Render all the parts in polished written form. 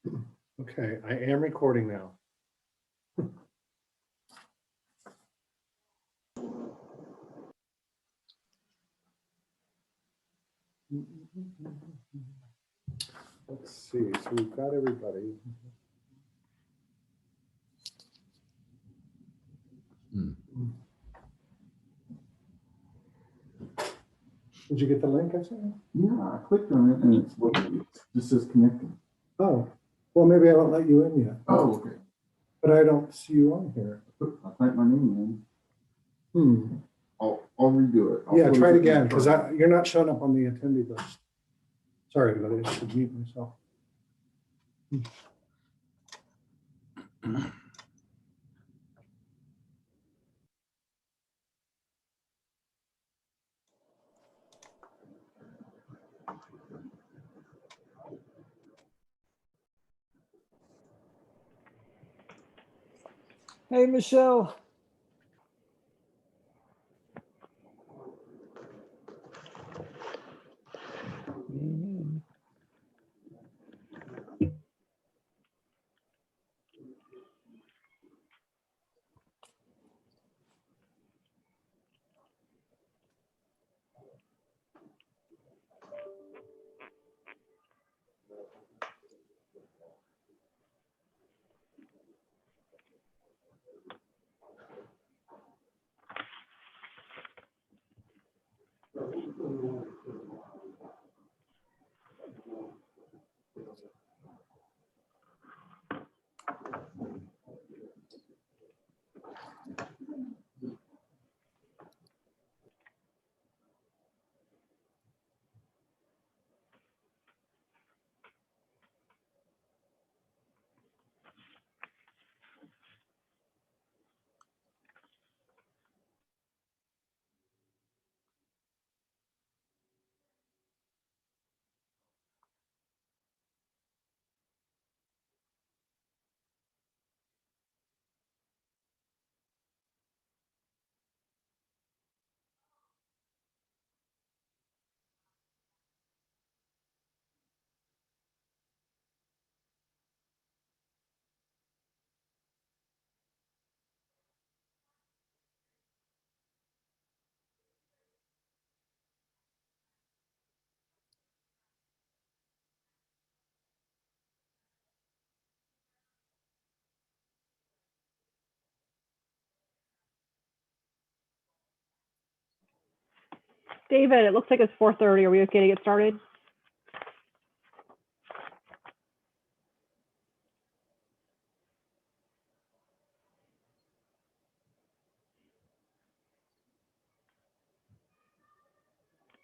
Okay, I am recording now. Let's see, so we've got everybody. Did you get the link I sent you? Yeah, I clicked on it and it's just says connected. Oh, well, maybe I won't let you in yet. Oh, okay. But I don't see you on here. I typed my name in. Hmm. I'll redo it. Yeah, try it again, because you're not showing up on the attendee list. Sorry, everybody, I should mute myself. Hey, Michelle. David, it looks like it's 4:30. Are we okay to get started?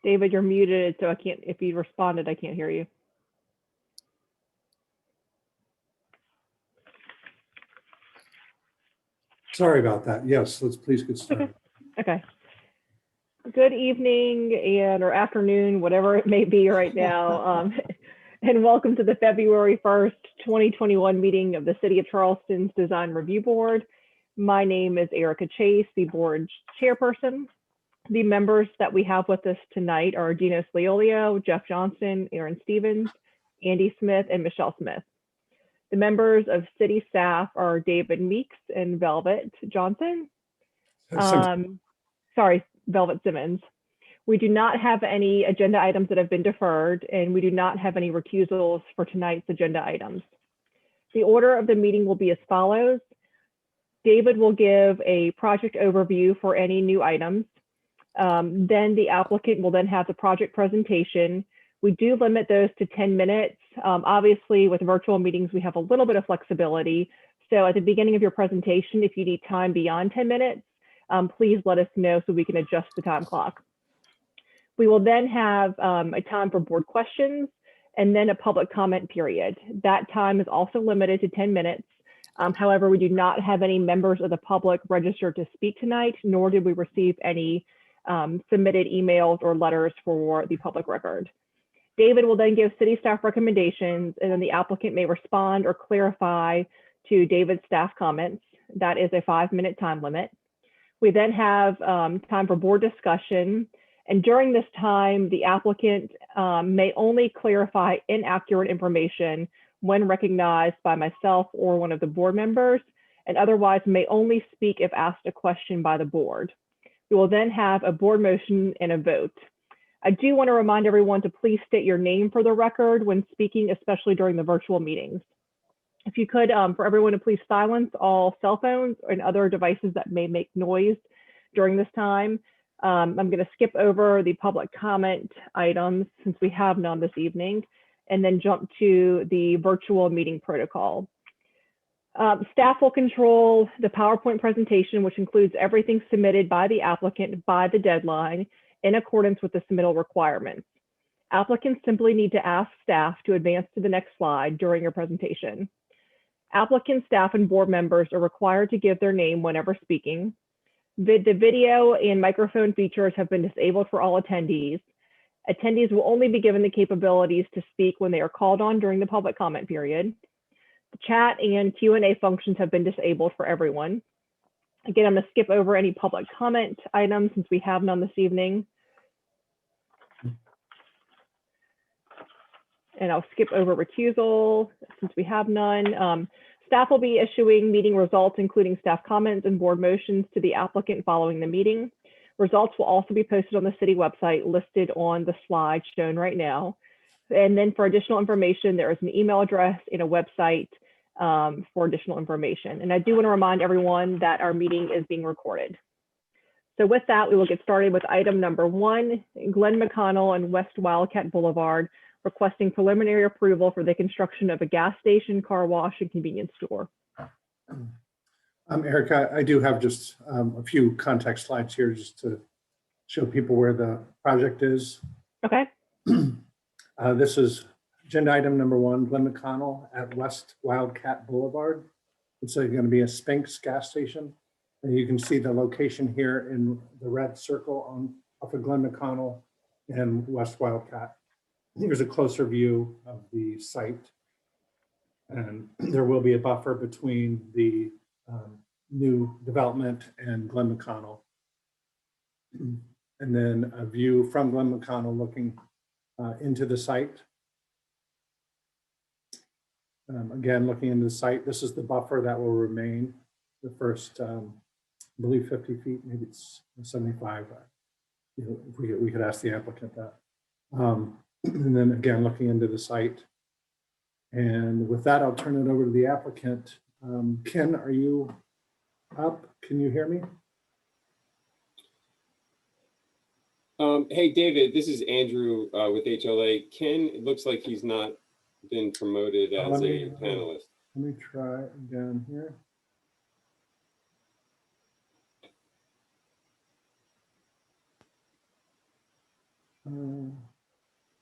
David, you're muted, so I can't, if you responded, I can't hear you. Sorry about that. Yes, let's please get started. Okay. Good evening or afternoon, whatever it may be right now. And welcome to the February 1st, 2021 meeting of the City of Charleston's Design Review Board. My name is Erica Chase, the board chairperson. The members that we have with us tonight are Dinos Leolio, Jeff Johnson, Aaron Stevens, Andy Smith, and Michelle Smith. The members of city staff are David Meeks and Velvet Johnson. Velvet Simmons. We do not have any agenda items that have been deferred, and we do not have any recusals for tonight's agenda items. The order of the meeting will be as follows. David will give a project overview for any new items. Then the applicant will then have the project presentation. We do limit those to 10 minutes. Obviously, with virtual meetings, we have a little bit of flexibility. So at the beginning of your presentation, if you need time beyond 10 minutes, please let us know so we can adjust the time clock. We will then have a time for board questions and then a public comment period. That time is also limited to 10 minutes. However, we do not have any members of the public registered to speak tonight, nor did we receive any submitted emails or letters for the public record. David will then give city staff recommendations, and then the applicant may respond or clarify to David's staff comments. That is a 5-minute time limit. We then have time for board discussion. And during this time, the applicant may only clarify inaccurate information when recognized by myself or one of the board members, and otherwise may only speak if asked a question by the board. We will then have a board motion and a vote. I do want to remind everyone to please state your name for the record when speaking, especially during the virtual meetings. If you could, for everyone to please silence all cell phones and other devices that may make noise during this time. I'm going to skip over the public comment items since we have none this evening, and then jump to the virtual meeting protocol. Staff will control the PowerPoint presentation, which includes everything submitted by the applicant by the deadline in accordance with the submittal requirements. Applicants simply need to ask staff to advance to the next slide during your presentation. Applicant, staff, and board members are required to give their name whenever speaking. The video and microphone features have been disabled for all attendees. Attendees will only be given the capabilities to speak when they are called on during the public comment period. The chat and Q&A functions have been disabled for everyone. Again, I'm going to skip over any public comment items since we have none this evening. And I'll skip over recusal since we have none. Staff will be issuing meeting results, including staff comments and board motions to the applicant following the meeting. Results will also be posted on the city website listed on the slide shown right now. And then for additional information, there is an email address and a website for additional information. And I do want to remind everyone that our meeting is being recorded. So with that, we will get started with item number 1, Glenn McConnell and West Wildcat Boulevard, requesting preliminary approval for the construction of a gas station, car wash, and convenience store. Erica, I do have just a few context slides here just to show people where the project is. Okay. This is agenda item number 1, Glenn McConnell at West Wildcat Boulevard. It's going to be a Spinks gas station. And you can see the location here in the red circle off of Glenn McConnell and West Wildcat. Here's a closer view of the site. And there will be a buffer between the new development and Glenn McConnell. And then a view from Glenn McConnell looking into the site. Again, looking into the site, this is the buffer that will remain the first, I believe 50 feet, maybe it's 75. You know, if we could ask the applicant that. And then again, looking into the site. And with that, I'll turn it over to the applicant. Ken, are you up? Can you hear me? Hey, David, this is Andrew with HLA. Ken, it looks like he's not been promoted as a panelist. Let me try again here.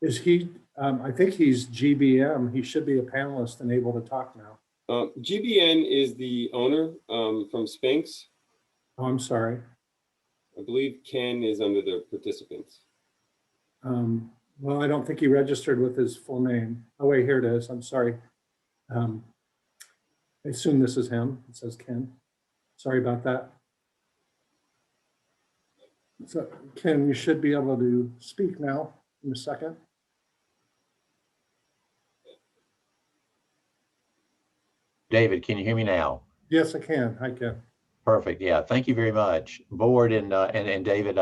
Is he, I think he's GBM. He should be a panelist and able to talk now. GBN is the owner from Spinks. Oh, I'm sorry. I believe Ken is under the participants. Well, I don't think he registered with his full name. Oh, wait, here it is. I'm sorry. I assume this is him. It says Ken. Sorry about that. So, Ken, you should be able to speak now in a second. David, can you hear me now? Yes, I can. Hi, Ken. Perfect. Yeah, thank you very much, board and David.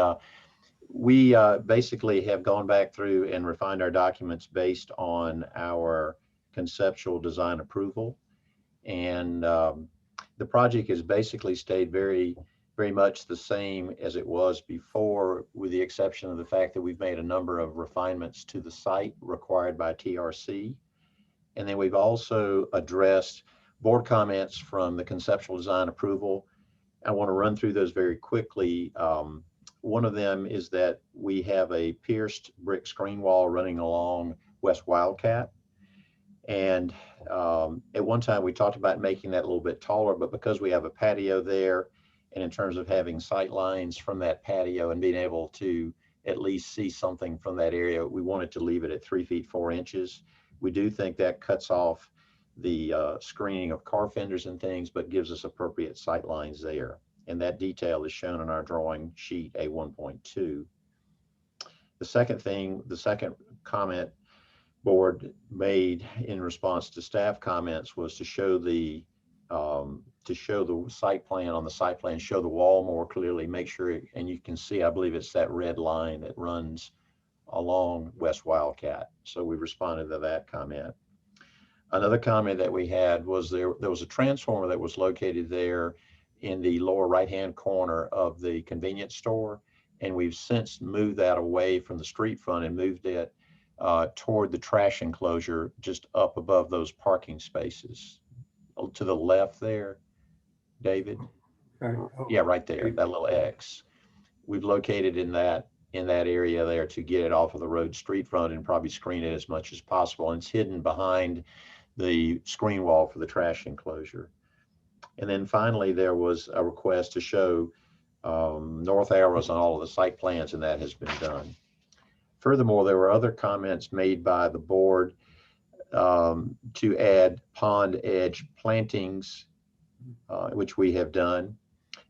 We basically have gone back through and refined our documents based on our conceptual design approval, and the project has basically stayed very much the same as it was before, with the exception of the fact that we've made a number of refinements to the site required by TRC, and then we've also addressed board comments from the conceptual design approval. I want to run through those very quickly. One of them is that we have a pierced brick screen wall running along West Wildcat. And at one time we talked about making that a little bit taller, but because we have a patio there, and in terms of having sight lines from that patio and being able to at least see something from that area, we wanted to leave it at 3 feet 4 inches. We do think that cuts off the screening of car fenders and things, but gives us appropriate sight lines there. And that detail is shown in our drawing sheet A1.2. The second comment board made in response to staff comments was to show the site plan on the site plan, show the wall more clearly, make sure, and you can see, I believe it's that red line that runs along West Wildcat. So we responded to that comment. Another comment that we had was there was a transformer that was located there in the lower right-hand corner of the convenience store. And we've since moved that away from the street front and moved it toward the trash enclosure just up above those parking spaces. To the left there, David? Okay. Oh, Yeah, right there, that little X. We've located in that area there to get it off of the road street front and probably screen it as much as possible. And it's hidden behind the screen wall for the trash enclosure. And then finally, there was a request to show north arrows on all of the site plans, and that has been done. Furthermore, there were other comments made by the board to add pond edge plantings, which we have done.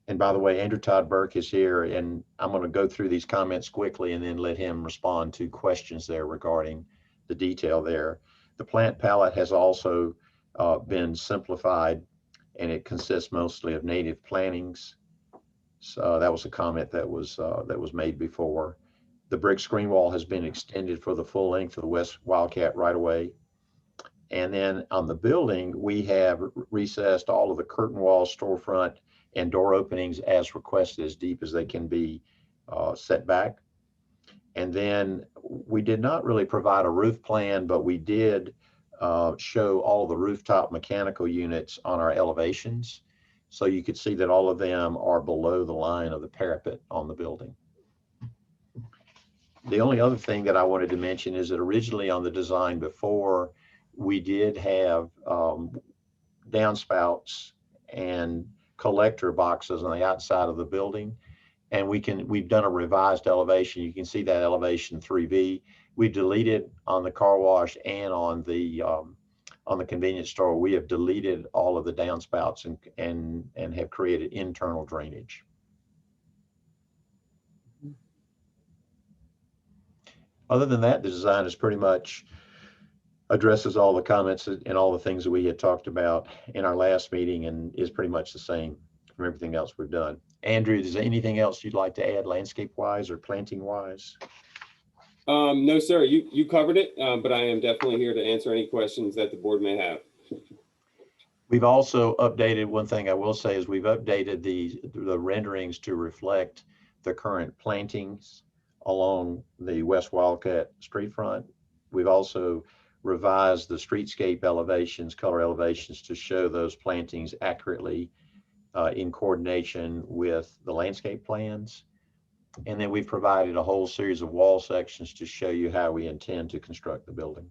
And by the way, Andrew Todd Burke is here, and I'm going to go through these comments quickly and then let him respond to questions there regarding the detail there. The plant palette has also been simplified, and it consists mostly of native plantings. So that was a comment that was made before. The brick screen wall has been extended for the full length of the West Wildcat right away. And then on the building, we have recessed all of the curtain walls, storefront, and door openings as requested, as deep as they can be set back. And then we did not really provide a roof plan, but we did show all the rooftop mechanical units on our elevations. So you could see that all of them are below the line of the parapet on the building. The only other thing that I wanted to mention is that originally on the design before, we did have downspouts and collector boxes on the outside of the building. And we've done a revised elevation. You can see that elevation 3B. We deleted on the car wash and on the convenience store. We have deleted all of the downspouts and have created internal drainage. Other than that, the design is pretty much addresses all the comments and all the things that we had talked about in our last meeting, and is pretty much the same from everything else we've done. Andrew, is there anything else you'd like to add landscape wise or planting wise? No, sir, you covered it, but I am definitely here to answer any questions that the board may have. We've also updated, one thing I will say is we've updated the renderings to reflect the current plantings along the West Wildcat street front. We've also revised the streetscape elevations, color elevations, to show those plantings accurately in coordination with the landscape plans. And then we've provided a whole series of wall sections to show you how we intend to construct the building.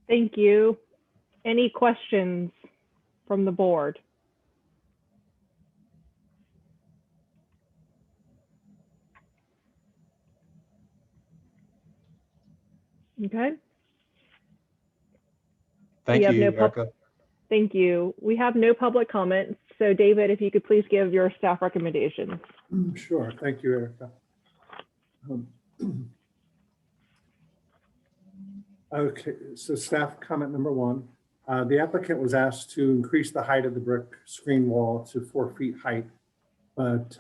Thank you. Any questions from the board? Okay. Thank We have you, no Erica. Thank you. We have no public comments. So David, if you could please give your staff recommendations. Sure. Thank you, Erica. Okay, so staff comment number one. The applicant was asked to increase the height of the brick screen wall to 4 feet height, but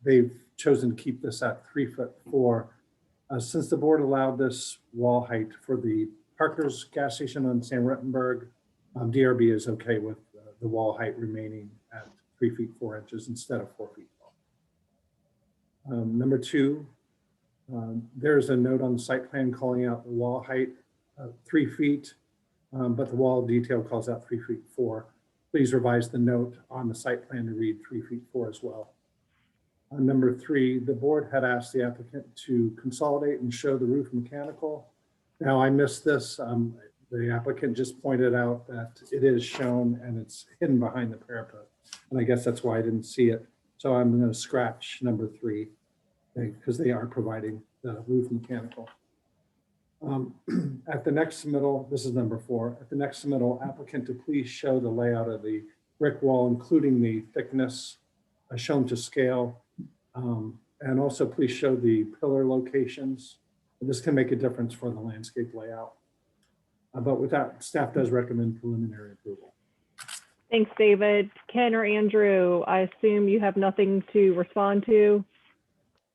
they've chosen to keep this at 3'4". Since the board allowed this wall height for the Parker's gas station on San Rettenberg, DRB is okay with the wall height remaining at 3 feet 4 inches instead of 4 feet. Number two, there's a note on the site plan calling out the wall height 3 feet, but the wall detail calls out 3 feet 4. Please revise the note on the site plan to read 3 feet 4 as well. Number three, the board had asked the applicant to consolidate and show the roof mechanical. Now I missed this. The applicant just pointed out that it is shown and it's hidden behind the parapet. And I guess that's why I didn't see it. So I'm going to scratch number three because they are providing the roof mechanical. At the next submittal, this is number 4. At the next submittal, applicant to please show the layout of the brick wall, including the thickness shown to scale, And also please show the pillar locations. This can make a difference for the landscape layout. But with that, staff does recommend preliminary approval. Thanks, David. Ken or Andrew, I assume you have nothing to respond to?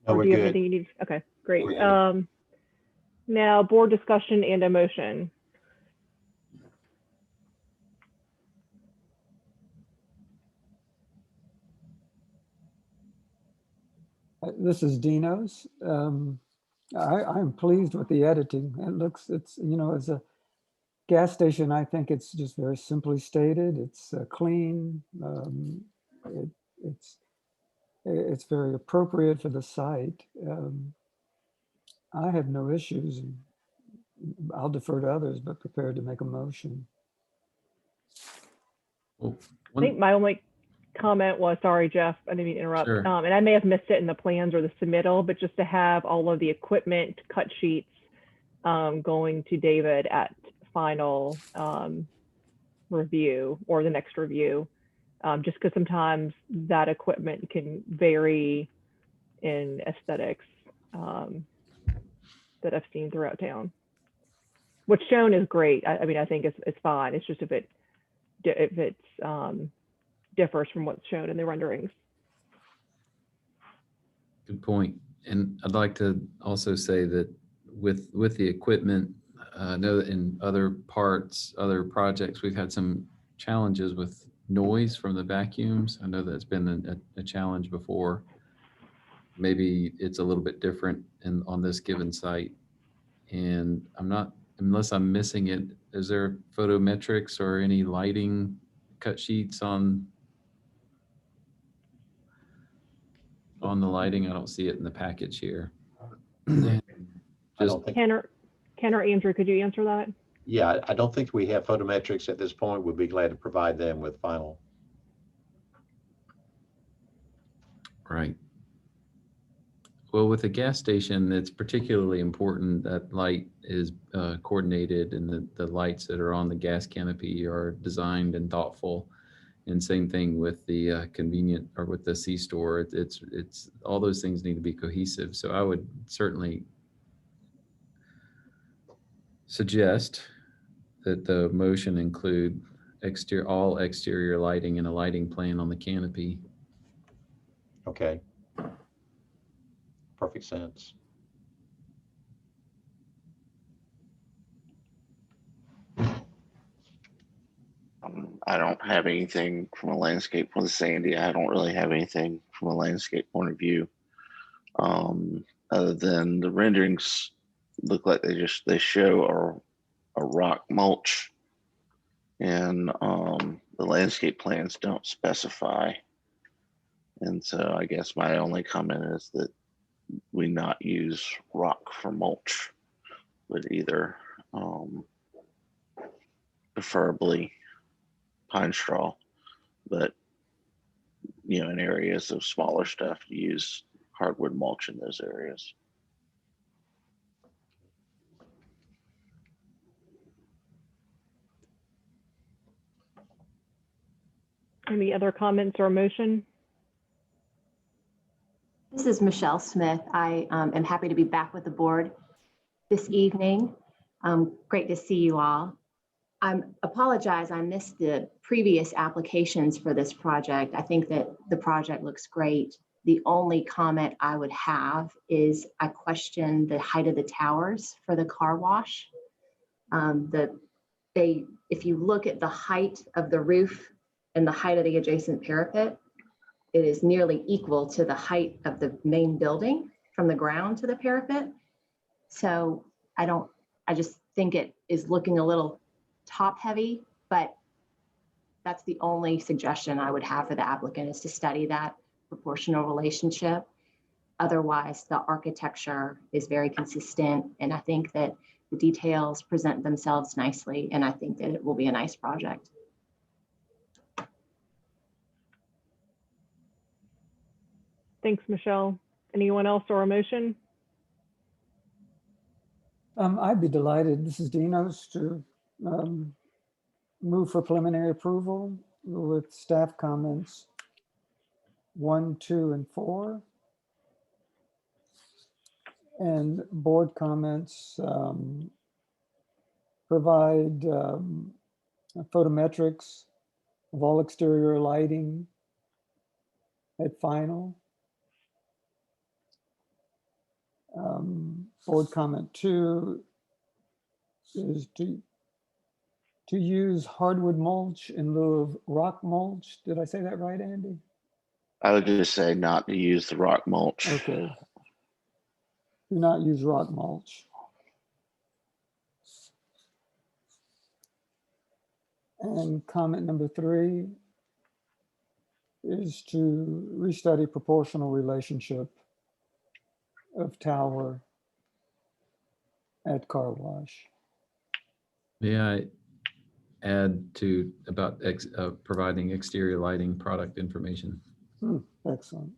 No, Or we're do you have good. anything you need? Okay, great. We're good. Now, board discussion and a motion. This is Dino's. I'm pleased with the editing. It's, as a gas station, I think it's just very simply stated. It's clean. It's very appropriate for the site. I have no issues. And I'll defer to others, but prepared to make a motion. Well, I think my only comment was, sorry, Jeff, I didn't mean to interrupt. Sure. And I may have missed it in the plans or the submittal, but just to have all of the equipment cut sheets going to David at final review or the next review, just because sometimes that equipment can vary in aesthetics that I've seen throughout town. What's shown is great. I mean, I think it's fine. It's just if it's differs from what's shown in the renderings. Good point. And I'd like to also say that with the equipment, I know that in other projects, we've had some challenges with noise from the vacuums. I know that's been a challenge before. Maybe it's a little bit different on this given site. And unless I'm missing it, is there photometrics or any lighting cut sheets on the lighting? I don't see it in the package here. I Just don't think, Ken or Andrew, could you answer that? yeah, I don't think we have photometrics at this point. We'd be glad to provide them with final. right. Well, with a gas station, it's particularly important that light is coordinated and the lights that are on the gas canopy are designed and thoughtful. And same thing with the convenient or with the C-store. It's all those things need to be cohesive. So I would certainly suggest that the motion include all exterior lighting and a lighting plan on the canopy. Okay. Perfect sense. I don't have anything from a landscape with Sandy. I don't really have anything from a landscape point of view. Other than the renderings look like they show a rock mulch, and the landscape plans don't specify. And so I guess my only comment is that we not use rock for mulch, but either preferably pine straw, but in areas of smaller stuff, you use hardwood mulch in those areas. Any other comments or motion? This is Michelle Smith. I am happy to be back with the board this evening. Great to see you all. I apologize, I missed the previous applications for this project. I think that the project looks great. The only comment I would have is I question the height of the towers for the car wash. If you look at the height of the roof and the height of the adjacent parapet, it is nearly equal to the height of the main building from the ground to the parapet. So I just think it is looking a little top heavy, but that's the only suggestion I would have for the applicant, is to study that proportional relationship. Otherwise, the architecture is very consistent, and I think that the details present themselves nicely, and I think that it will be a nice project. Thanks, Michelle. Anyone else or a motion? I'd be delighted. This is Dino's to move for preliminary approval with staff comments 1, 2, and 4. And board comments, provide photometrics of all exterior lighting at final. Board comment 2 is to use hardwood mulch in lieu of rock mulch. Did I say that right, Andy? I would just say not to use the rock mulch. Okay. Do not use rock mulch. And comment number 3 is to restudy proportional relationship of tower at car wash. May I add to about providing exterior lighting product information? Excellent.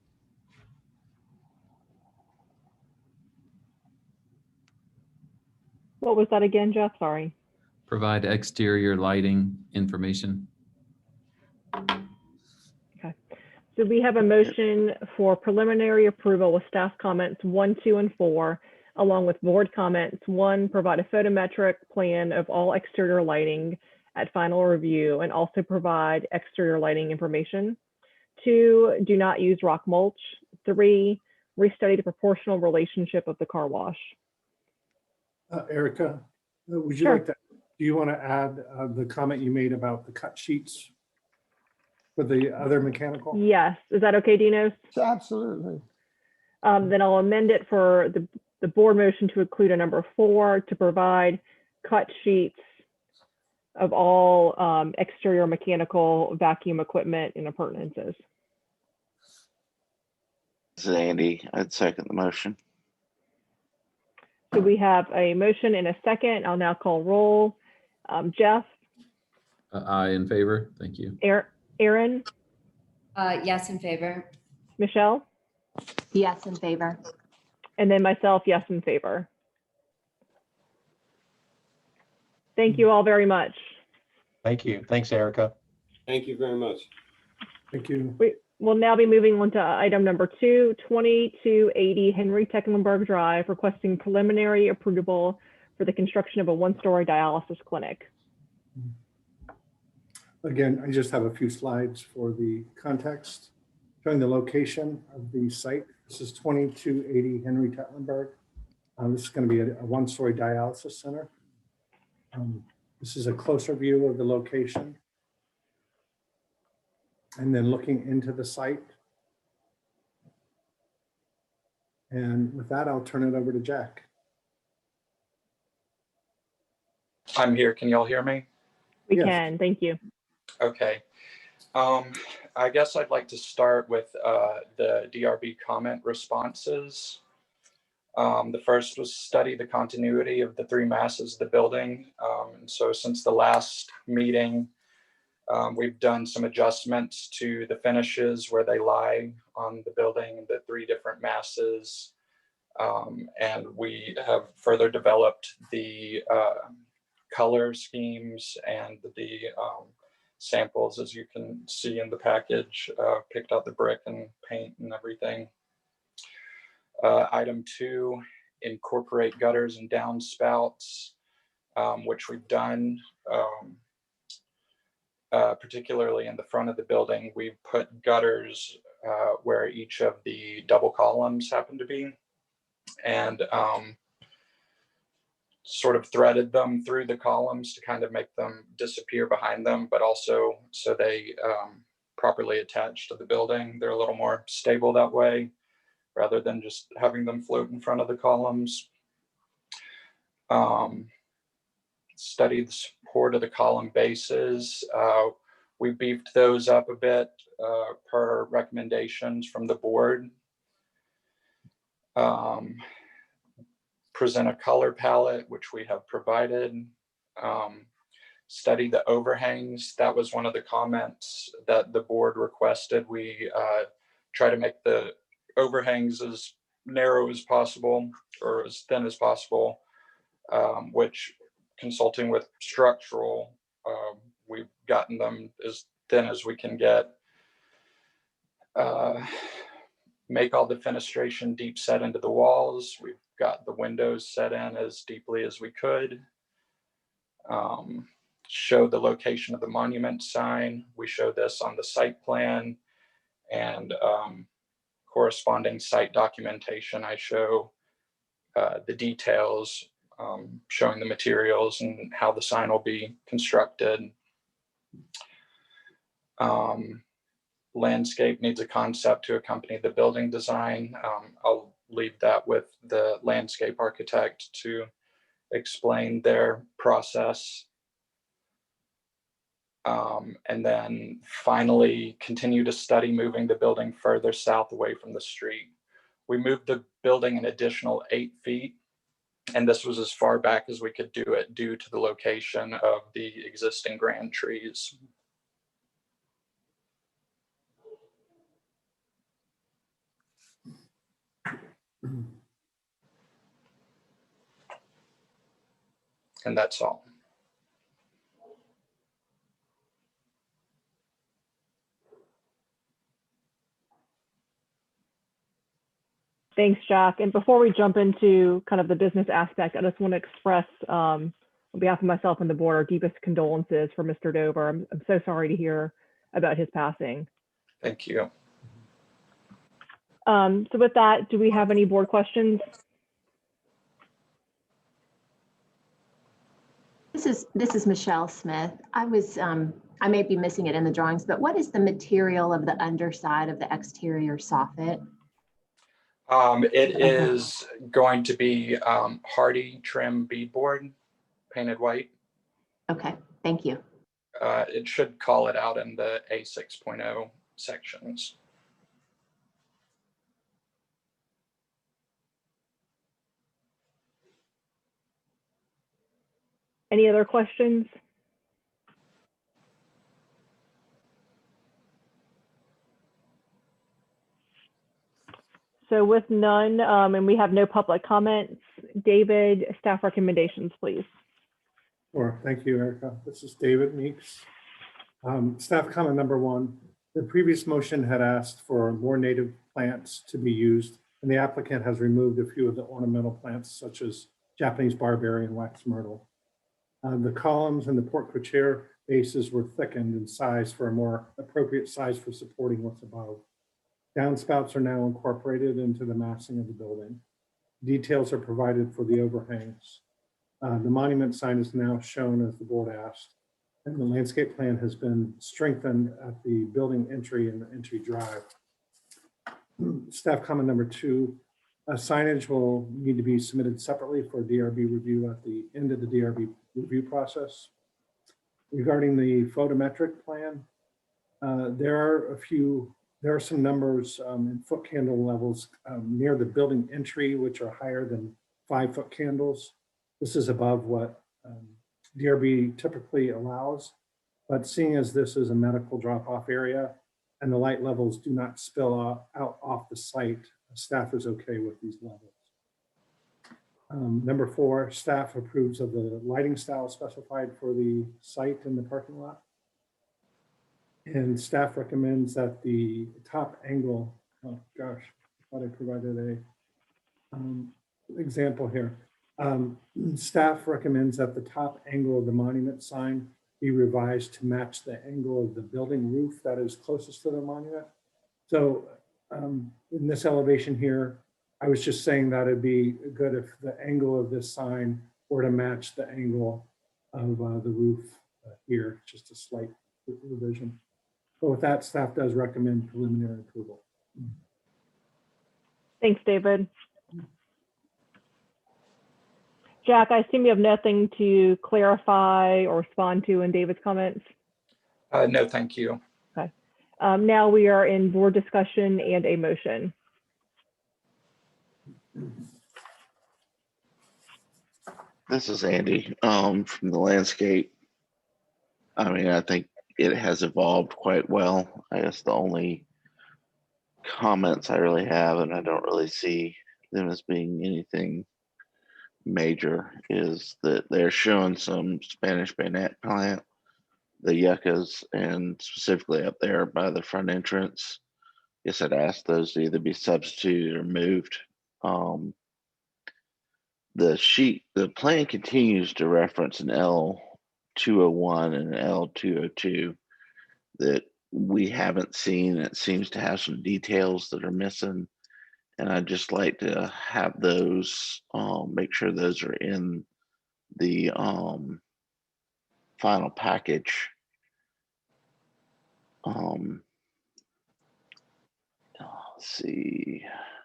What was that again, Jeff? Sorry. Provide exterior lighting information. Okay. So we have a motion for preliminary approval with staff comments 1, 2, and 4, along with board comments. 1, provide a photometric plan of all exterior lighting at final review and also provide exterior lighting information. 2, do not use rock mulch. 3, restudy the proportional relationship of the car wash. Erica, would you Sure. like to, do you want to add the comment you made about the cut sheets for the other mechanical? Yes, is that okay, Dinos? Absolutely. Then I'll amend it for the board motion to include a number 4 to provide cut sheets of all exterior mechanical vacuum equipment and appurtenances. This is Andy. I'd second the motion. So we have a motion and a second. I'll now call roll. Jeff, Aye in favor. Thank you. Aaron, Yes, in favor. Michelle, Yes, in favor. and then myself, yes, in favor. Thank you all very much. Thank you. Thanks, Erica. Thank you very much. Thank you. We'll now be moving on to item number 2, 2280 Henry Tecklenburg Drive, requesting preliminary approval for the construction of a 1-story dialysis clinic. Again, I just have a few slides for the context, showing the location of the site. This is 2280 Henry Tecklenburg. This is going to be a 1-story dialysis center. This is a closer view of the location. And then looking into the site. And with that, I'll turn it over to Jack. I'm here. Can y'all hear me? We Yes. can, thank you. Okay. I guess I'd like to start with the DRB comment responses. The first was study the continuity of the 3 masses of the building. And so since the last meeting, we've done some adjustments to the finishes where they lie on the building, the 3 different masses. And we have further developed the color schemes and the samples, as you can see in the package, picked out the brick and paint and everything. Item 2, incorporate gutters and downspouts, which we've done. Particularly in the front of the building, we've put gutters where each of the double columns happen to be, and sort of threaded them through the columns to kind of make them disappear behind them, but also so they properly attach to the building. They're a little more stable that way, rather than just having them float in front of the columns. Study the support of the column bases. We beefed those up a bit per recommendations from the board. Present a color palette, which we have provided. Study the overhangs. That was one of the comments that the board requested. We try to make the overhangs as narrow as possible or as thin as possible, which, consulting with structural, we've gotten them as thin as we can get. Make all the fenestration deep set into the walls. We've got the windows set in as deeply as we could. Showed the location of the monument sign. We show this on the site plan and corresponding site documentation. I show the details, showing the materials and how the sign will be constructed. Landscape needs a concept to accompany the building design. I'll leave that with the landscape architect to explain their process. And then finally continue to study moving the building further south away from the street. We moved the building an additional 8 feet, and this was as far back as we could do it due to the location of the existing grand trees. And that's all. Thanks, Jack. And before we jump into kind of the business aspect, I just want to express on behalf of myself and the board our deepest condolences for Mr. Dover. I'm so sorry to hear about his passing. Thank you. So with that, do we have any board questions? This is Michelle Smith. I may be missing it in the drawings, but what is the material of the underside of the exterior soffit? It is going to be hardy trim beadboard, painted white. Okay, thank you. It should call it out in the A6.0 sections. Any other questions? So with none, and we have no public comments, David, staff recommendations, please. Sure. Thank you, Erica. This is David Meeks. Staff comment number 1, the previous motion had asked for more native plants to be used, and the applicant has removed a few of the ornamental plants such as Japanese barberry and wax myrtle. The columns and the porte-cochere bases were thickened in size for a more appropriate size for supporting what's above. Downspouts are now incorporated into the massing of the building. Details are provided for the overhangs. The monument sign is now shown as the board asked, and the landscape plan has been strengthened at the building entry and the entry drive. Staff comment number 2, signage will need to be submitted separately for DRB review at the end of the DRB review process. Regarding the photometric plan, there are some numbers in foot candle levels near the building entry, which are higher than 5-foot candles. This is above what DRB typically allows, but seeing as this is a medical drop-off area and the light levels do not spill out off the site, staff is okay with these levels. Number 4, staff approves of the lighting style specified for the site in the parking lot. And staff recommends that the top angle, oh gosh, I thought I provided a example here. Staff recommends that the top angle of the monument sign be revised to match the angle of the building roof that is closest to the monument. So in this elevation here, I was just saying that it'd be good if the angle of this sign were to match the angle of the roof here, just a slight revision. But with that, staff does recommend preliminary approval. Thanks, David. Jack, I assume you have nothing to clarify or respond to in David's comments? No, thank you. Okay. Now we are in board discussion and a motion. This is Andy from the landscape. I mean, I think it has evolved quite well. I guess the only comments I really have, and I don't really see them as being anything major, is that they're showing some Spanish bayonet plant, the yuccas, and specifically up there by the front entrance. I guess I'd ask those to either be substituted or moved. the plan continues to reference an L201 and an L202 that we haven't seen. It seems to have some details that are missing. And I'd just like to have those, make sure those are in the final package. Let's see.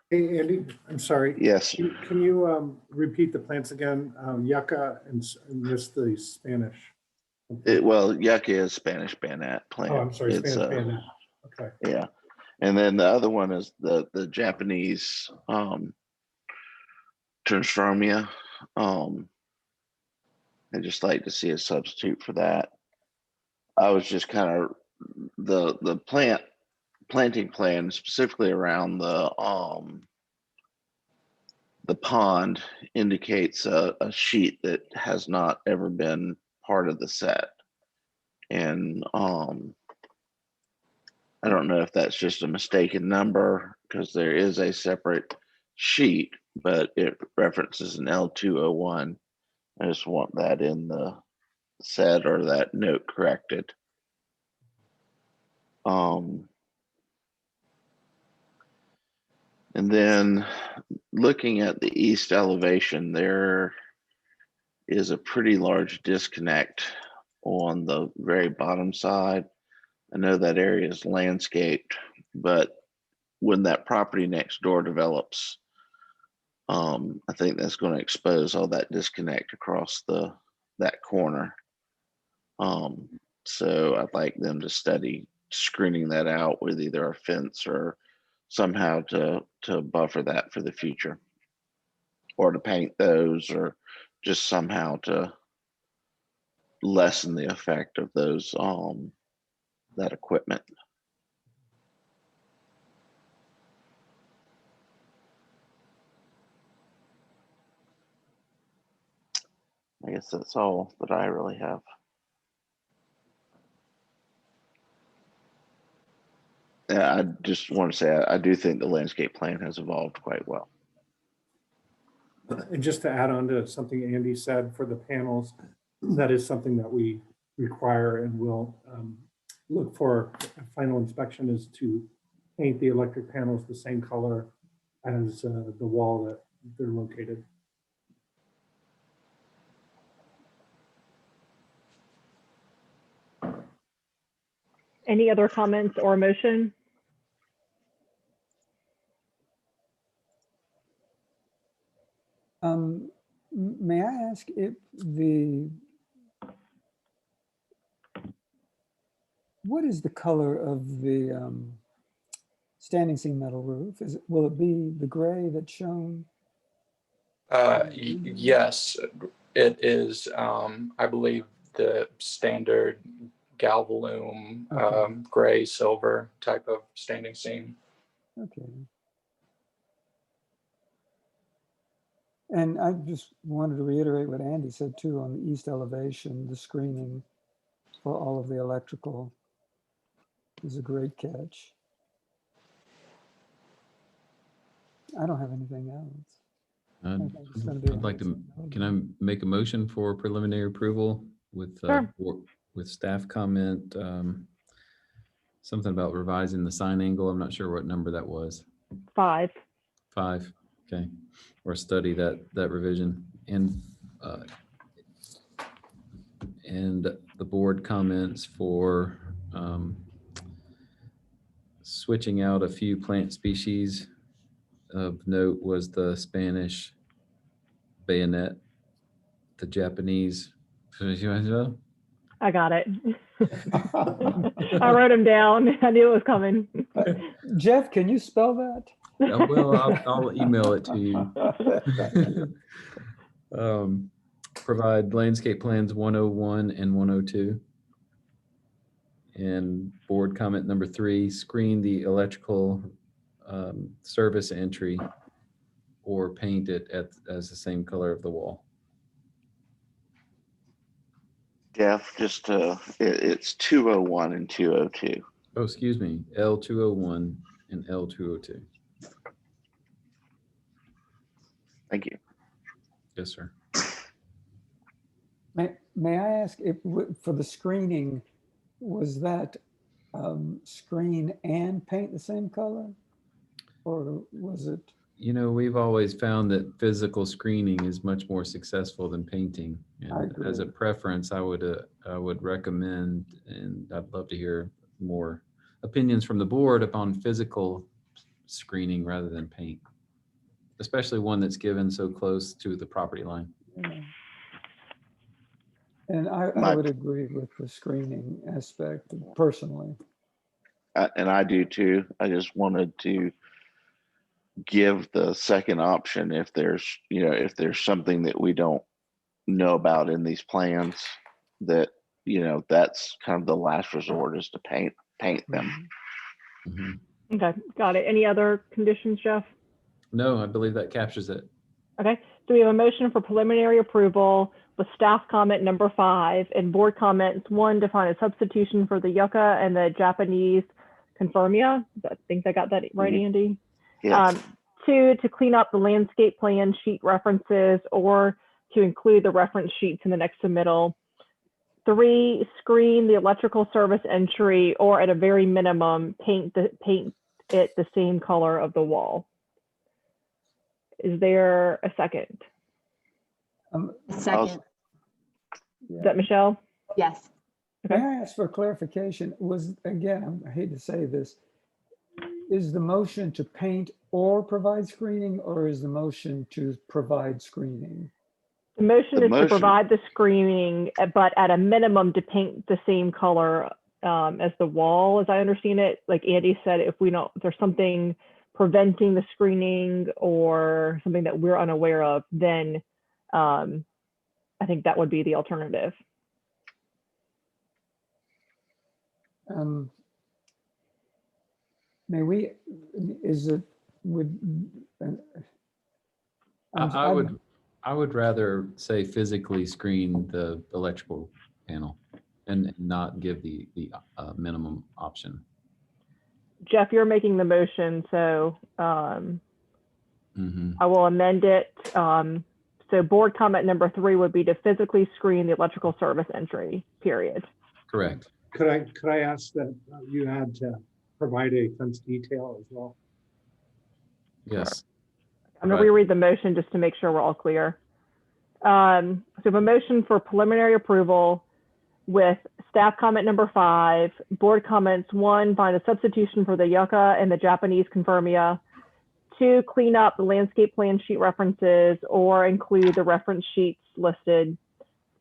Hey, Andy, I'm sorry. Yes, Can you repeat the plants again? Yucca and just the Spanish. well, yucca is Spanish bayonet plant. Oh, I'm sorry, It's Spanish bayonet. Okay. yeah. And then the other one is the Japanese Turnstromia. I'd just like to see a substitute for that. I was just kind of the planting plan specifically around the pond indicates a sheet that has not ever been part of the set. And I don't know if that's just a mistaken number because there is a separate sheet, but it references an L201. I just want that in the set or that note corrected. And then looking at the east elevation, there is a pretty large disconnect on the very bottom side. I know that area is landscaped, but when that property next door develops, I think that's going to expose all that disconnect across that corner. So I'd like them to study screening that out with either a fence or somehow to buffer that for the future, or to paint those, or just somehow to lessen the effect of those that equipment. I guess that's all that I really have. Yeah, I just want to say I do think the landscape plan has evolved quite well. And just to add on to something Andy said for the panels, that is something that we require and will look for. A final inspection is to paint the electric panels the same color as the wall that they're located. Any other comments or motion? May I ask if what is the color of the standing seam metal roof? Will it be the gray that's shown? Yes, it is. I believe the standard galvalume, Okay. gray, silver type of standing seam. Okay. And I just wanted to reiterate what Andy said too on the east elevation, the screening for all of the electrical is a great catch. I don't have anything else. I think it's gonna be a I'd like to, handsome building. can I make a motion for preliminary approval with, Sure. with staff comment? Something about revising the sign angle. I'm not sure what number that was. 5. 5, okay. Or study that revision. And the board comments for switching out a few plant species of note was the Spanish bayonet, the Japanese. I got it. I wrote them down. I knew it was coming. Jeff, can you spell that? Well, I'll email it to you. Provide landscape plans 101 and 102. And board comment number 3, screen the electrical service entry or paint it as the same color of the wall. Jeff, just it's 201 and 202. Oh, excuse me, L201 and L202. Thank you. Yes, sir. May I ask if, for the screening, was that screen and paint the same color? Or was it? You know, we've always found that physical screening is much more successful than painting. I And as a agree. preference, I would recommend, and I'd love to hear more opinions from the board upon physical screening rather than paint, especially one that's given so close to the property line. Yeah. And I My- would agree with the screening aspect personally. And I do too. I just wanted to give the second option if there's, you know, if there's something that we don't know about in these plans, that, you know, that's kind of the last resort, is to paint them. Mhm. Okay, got it. Any other conditions, Jeff? No, I believe that captures it. Okay, so we have a motion for preliminary approval with staff comment number 5 and board comments 1 to find a substitution for the yucca and the Japanese confirmia. I think I got that right, Andy. Yes. 2, to clean up the landscape plan sheet references or to include the reference sheets in the next submittal. 3, screen the electrical service entry or at a very minimum, paint it the same color of the wall. Is there a second? Second, Is that Michelle? yes. May I ask for clarification? Was, again, I hate to say this, is the motion to paint or provide screening, or is the motion to provide screening? The motion The is to motion- provide the screening, but at a minimum to paint the same color as the wall, as I understand it. Like Andy said, if there's something preventing the screening or something that we're unaware of, then I think that would be the alternative. May we, is it, would, I would rather say physically screen the electrical panel and not give the minimum option. Jeff, you're making the motion, so Mhm. I will amend it. So board comment number 3 would be to physically screen the electrical service entry, period. Correct. Could I ask that you add to provide a fence detail as well? Yes. I'm going to reread the motion just to make sure we're all clear. So we have a motion for preliminary approval with staff comment number 5, board comments 1, find a substitution for the yucca and the Japanese confirmia. 2, clean up the landscape plan sheet references or include the reference sheets listed.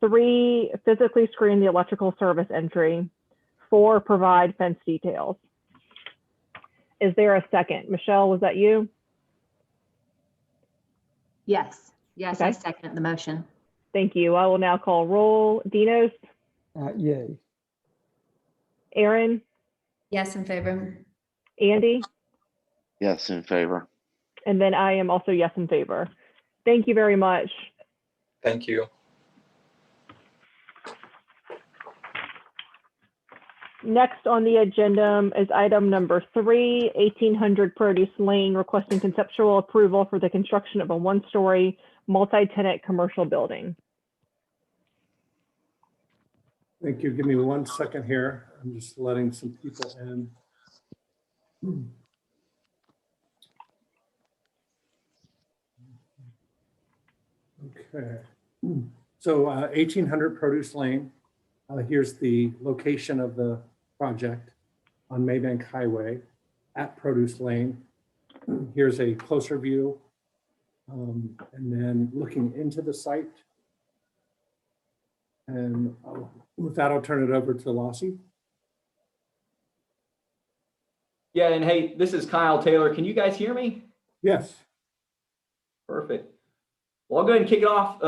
3, physically screen the electrical service entry. 4, provide fence details. Is there a second? Michelle, was that you? Yes, yes, I Okay. second the motion. Thank you. I will now call roll. Dinos, yay. Aaron, Yes, in favor. Andy, Yes, in favor. and then I am also yes in favor. Thank you very much. Thank you. Next on the agenda is item number 3, 1800 Produce Lane, requesting conceptual approval for the construction of a 1-story multi-tenant commercial building. Thank you. Give me 1 second here. I'm just letting some people in. Okay. So 1800 Produce Lane. Here's the location of the project on Maybank Highway at Produce Lane. Here's a closer view. And then looking into the site. And with that, I'll turn it over to Lossie. Yeah, and hey, this is Kyle Taylor. Can you guys hear me? Yes. Perfect. Well, I'll go ahead and kick it off.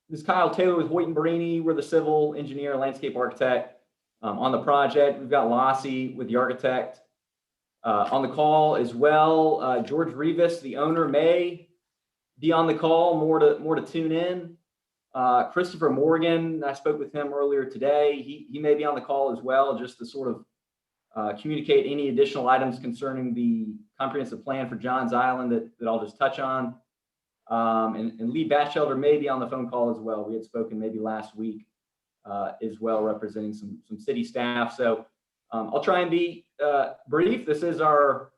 This is Kyle Taylor with Hoyt & Barini. We're the civil engineer and landscape architect on the project. We've got Lossie with the architect on the call as well. George Rivas, the owner, may be on the call. More to tune in. Christopher Morgan, I spoke with him earlier today. He may be on the call as well, just to sort of communicate any additional items concerning the comprehensive plan for Johns Island that I'll just touch on. And Lee Batchelder may be on the phone call as well. We had spoken maybe last week as well, representing some city staff. So I'll try and be brief. This is our,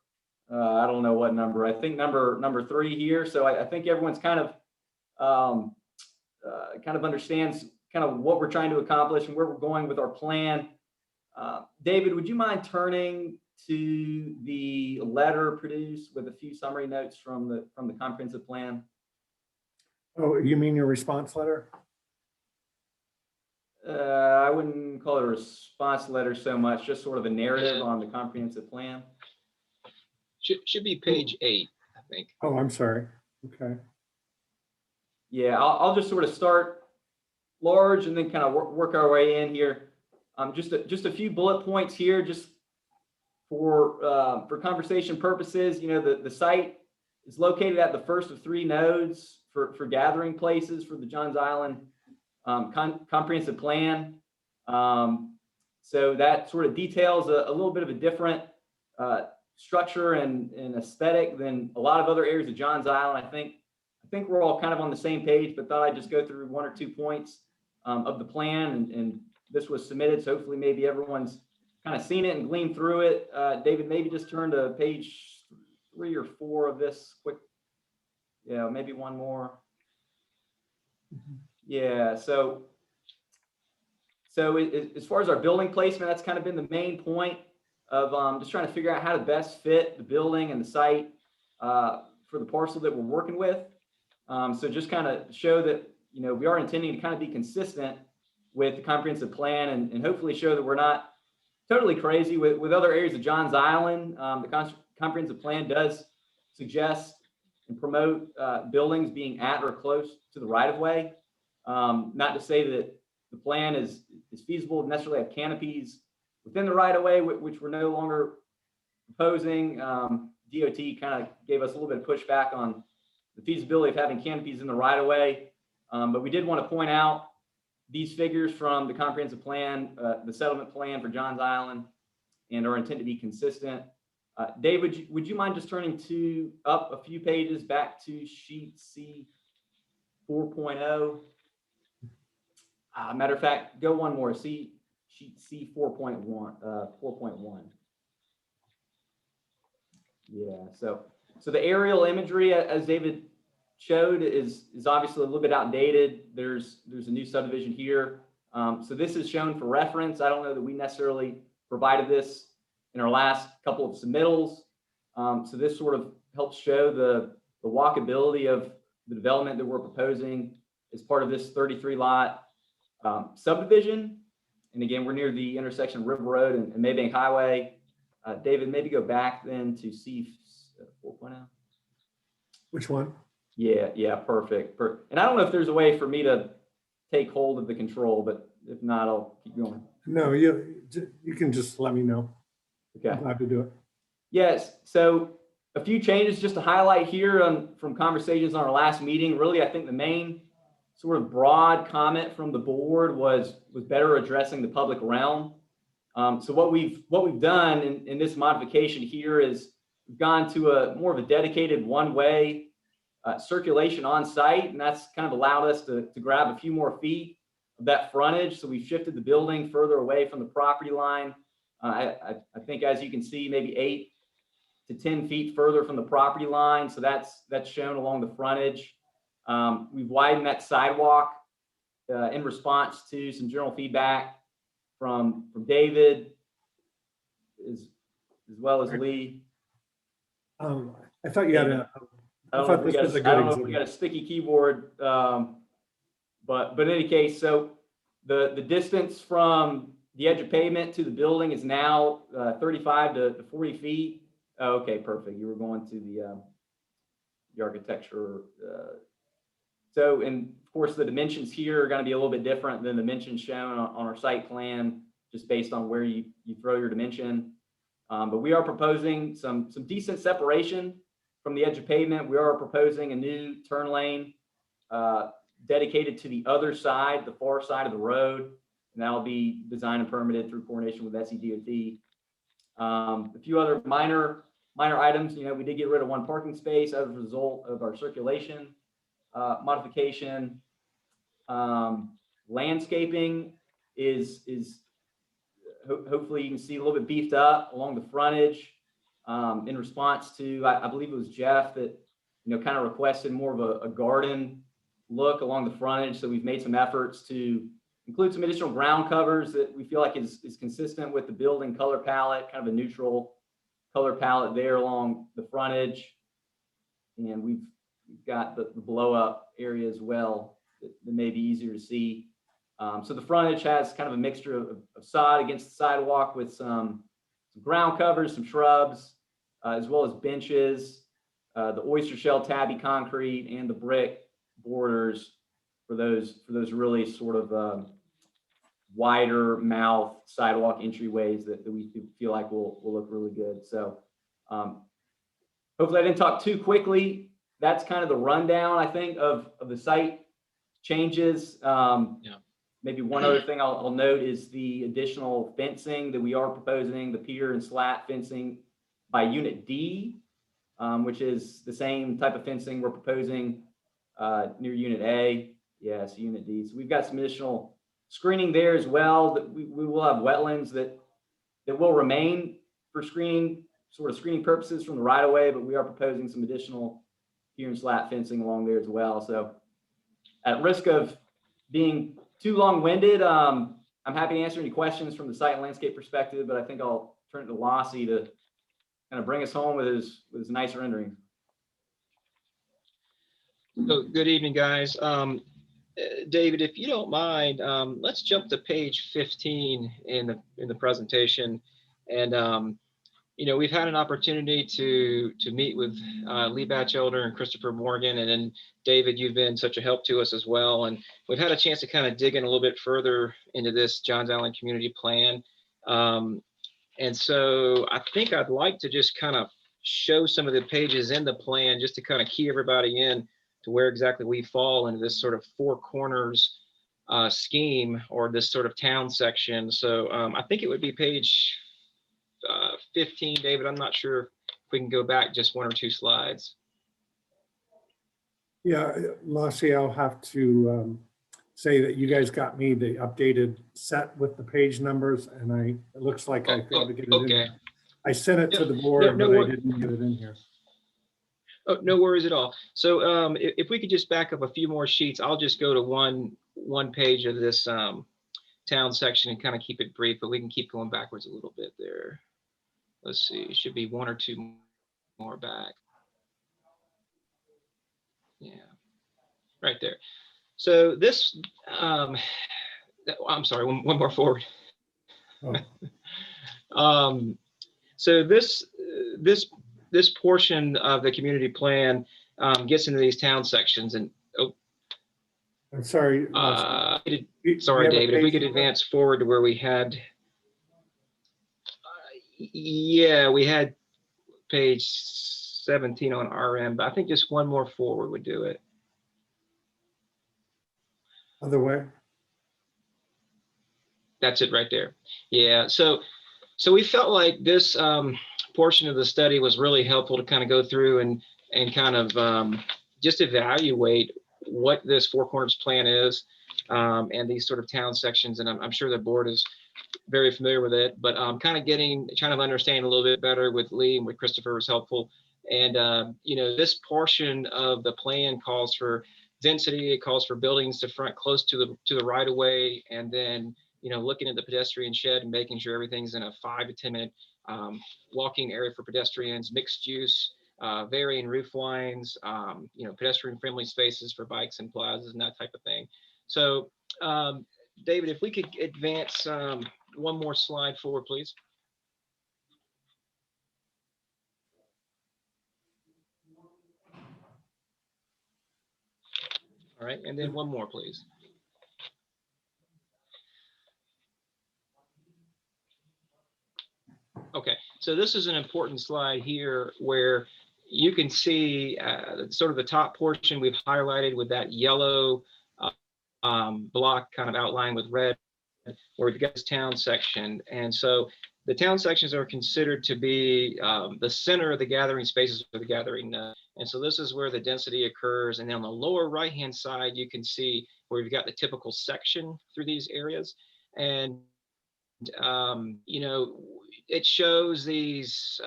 I don't know what number, I think number 3 here. So I think everyone's kind of understands kind of what we're trying to accomplish and where we're going with our plan. David, would you mind turning to the letter produced with a few summary notes from the comprehensive plan? Oh, you mean your response letter? I wouldn't call it a response letter so much, just sort of a narrative on the comprehensive plan. Should be page 8, I think. Oh, I'm sorry. Okay. Yeah, I'll just sort of start large and then kind of work our way in here. Just a few bullet points here, just for conversation purposes. You know, the site is located at the first of 3 nodes for gathering places for the Johns Island comprehensive plan. So that sort of details a little bit of a different structure and aesthetic than a lot of other areas of Johns Island. I think we're all kind of on the same page, but thought I'd just go through 1 or 2 points of the plan, and this was submitted, so hopefully maybe everyone's kind of seen it and gleaned through it. David, maybe just turn to page 3 or 4 of this quick. Yeah, maybe one more. Yeah, so as far as our building placement, that's kind of been the main point of just trying to figure out how to best fit the building and the site for the parcel that we're working with. So just kind of show that, you know, we are intending to kind of be consistent with the comprehensive plan and hopefully show that we're not totally crazy with other areas of Johns Island. The comprehensive plan does suggest and promote buildings being at or close to the right of way. Not to say that the plan is feasible to necessarily have canopies within the right of way, which we're no longer proposing. DOT kind of gave us a little bit of pushback on the feasibility of having canopies in the right of way. But we did want to point out these figures from the comprehensive plan, the settlement plan for Johns Island, and our intent to be consistent. Dave, would you mind just turning up a few pages back to sheet C 4.0? Matter of fact, go one more, sheet C 4.1, 4.1. Yeah, so the aerial imagery, as David showed, is obviously a little bit outdated. There's a new subdivision here. So this is shown for reference. I don't know that we necessarily provided this in our last couple of submittals. So this sort of helps show the walkability of the development that we're proposing as part of this 33 lot subdivision. And again, we're near the intersection of River Road and Maybank Highway. David, maybe go back then to C 4.0. Which one? Yeah, perfect. And I don't know if there's a way for me to take hold of the control, but if not, I'll keep going. No, you can just let me know. Okay. I'm glad to do it. Yes. So a few changes just to highlight here from conversations on our last meeting. Really, I think the main sort of broad comment from the board was better addressing the public realm. So what we've done in this modification here is we've gone to a more of a dedicated one-way circulation on site, and that's kind of allowed us to grab a few more feet of that frontage. So we've shifted the building further away from the property line. I think, as you can see, maybe 8 to 10 feet further from the property line. So that's shown along the frontage. We've widened that sidewalk in response to some general feedback from David as well as Lee. I thought you had a. I don't know if we got a sticky keyboard, but in any case, so the distance from the edge of pavement to the building is now 35 to 40 feet. Oh, okay, perfect. You were going to the architecture. So, and of course, the dimensions here are going to be a little bit different than the dimensions shown on our site plan, just based on where you throw your dimension. But we are proposing some decent separation from the edge of pavement. We are proposing a new turn lane dedicated to the other side, the far side of the road, and that'll be designed and permitted through coordination with SCDOT. A few other minor items. You know, we did get rid of one parking space as a result of our circulation modification. Landscaping is hopefully you can see a little bit beefed up along the frontage in response to, I believe it was Jeff that, kind of requested more of a garden look along the frontage. So we've made some efforts to include some additional ground covers that we feel like is consistent with the building color palette, kind of a neutral color palette there along the frontage. And we've got the blow up area as well that may be easier to see. So the frontage has kind of a mixture of sod against the sidewalk with some ground covers, some shrubs, as well as benches, the oyster shell tabby concrete, and the brick borders for those really sort of wider mouth sidewalk entryways that we feel like will look really good. So hopefully I didn't talk too quickly. That's kind of the rundown, I think, of the site changes. Maybe one other thing I'll note is the additional fencing that we are proposing, the pier and slat fencing by Unit D, which is the same type of fencing we're proposing near Unit A. Yes, Unit D. So we've got some additional screening there as well. That we will have wetlands that will remain for screening purposes from the right of way, but we are proposing some additional pier and slat fencing along there as well. So at risk of being too long-winded, I'm happy to answer any questions from the site and landscape perspective, but I think I'll turn it to Lassie to kind of bring us home with his nice renderings. So good evening, guys. David, if you don't mind, let's jump to page 15 in the presentation. And we've had an opportunity to meet with Lee Batchelder and Christopher Morgan, and then David, you've been such a help to us as well. And we've had a chance to kind of dig in a little bit further into this Johns Island Community Plan. And so I think I'd like to just kind of show some of the pages in the plan just to kind of key everybody in to where exactly we fall into this sort of four corners scheme, or this sort of town section. So I think it would be page 15, David. I'm not sure if we can go back just one or two slides. Yeah, Lassie, I'll have to say that you guys got me the updated set with the page numbers, and it looks like I failed to get it in there. I sent it to the board, but I didn't get it in here. Oh, no worries at all. So if we could just back up a few more sheets, I'll just go to one page of this town section and kind of keep it brief, but we can keep going backwards a little bit there. Let's see, it should be one or two more back. Yeah, right there. So this, I'm sorry, one more forward. Oh. So this portion of the community plan gets into these town sections, and I'm sorry. Sorry, David, if we could advance forward to where we had, yeah, we had page 17 on RM, but I think just one more forward would do it. Other way. That's it right there. Yeah, so we felt like this portion of the study was really helpful to kind of go through and kind of just evaluate what this Four Corners plan is, and these sort of town sections. And I'm sure the board is very familiar with it, but kind of trying to understand a little bit better with Lee and with Christopher was helpful. And this portion of the plan calls for density. It calls for buildings to front close to the right of way, and then looking at the pedestrian shed and making sure everything's in a 5 to 10 minute walking area for pedestrians, mixed use, varying roof lines, pedestrian friendly spaces for bikes and plazas and that type of thing. So David, if we could advance one more slide forward, please. All right, and then one more, please. Okay, so this is an important slide here where you can see sort of the top portion we've highlighted with that yellow block kind of outlined with red, where we've got this town section. And so the town sections are considered to be the center of the gathering spaces for the gathering. And so this is where the density occurs. And then on the lower right-hand side, you can see where we've got the typical section through these areas. And, you know, it shows these,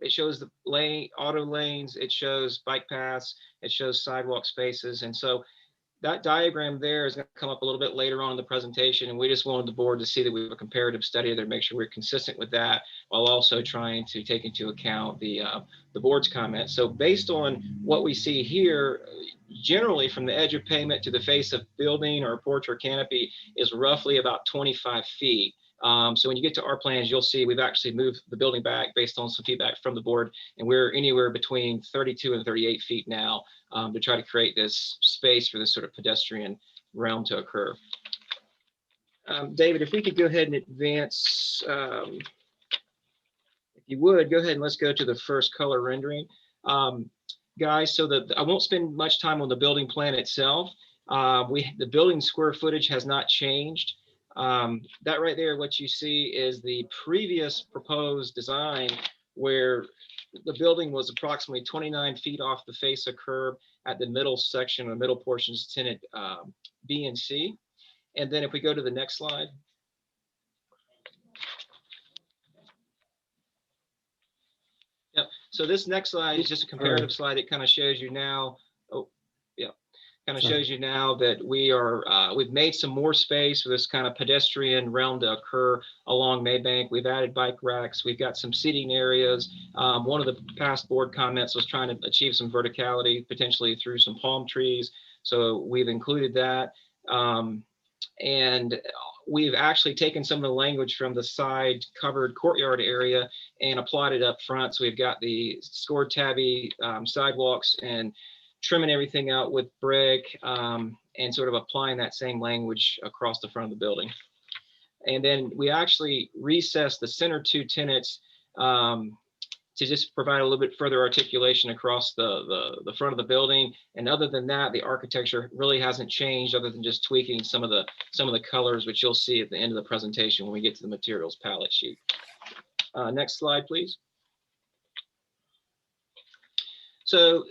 it shows the lane, auto lanes, it shows bike paths, it shows sidewalk spaces. And so that diagram there is going to come up a little bit later on in the presentation, and we just wanted the board to see that we have a comparative study there to make sure we're consistent with that, while also trying to take into account the board's comments. So based on what we see here, generally from the edge of pavement to the face of building or porch or canopy is roughly about 25 feet. So when you get to our plans, you'll see we've actually moved the building back based on some feedback from the board, and we're anywhere between 32 and 38 feet now to try to create this space for this sort of pedestrian realm to occur. David, if we could go ahead and advance, if you would, go ahead and let's go to the first color rendering. Guys, so I won't spend much time on the building plan itself. The building square footage has not changed. That right there, what you see is the previous proposed design where the building was approximately 29 feet off the face of curb at the middle section or middle portions tenant B and C. And then if we go to the next slide. Yep. So this next slide is just a comparative slide. It kind of shows you now. Oh, yeah. Kind of shows you now that we've made some more space for this kind of pedestrian realm to occur along Maybank. We've added bike racks. We've got some seating areas. One of the past board comments was trying to achieve some verticality, potentially through some palm trees. So we've included that. And we've actually taken some of the language from the side covered courtyard area and applied it up front. So we've got the scored tabby sidewalks and trimming everything out with brick and sort of applying that same language across the front of the building. And then we actually recessed the center two tenants to just provide a little bit further articulation across the front of the building. And other than that, the architecture really hasn't changed other than just tweaking some of the colors, which you'll see at the end of the presentation when we get to the materials palette sheet. Next slide, please. So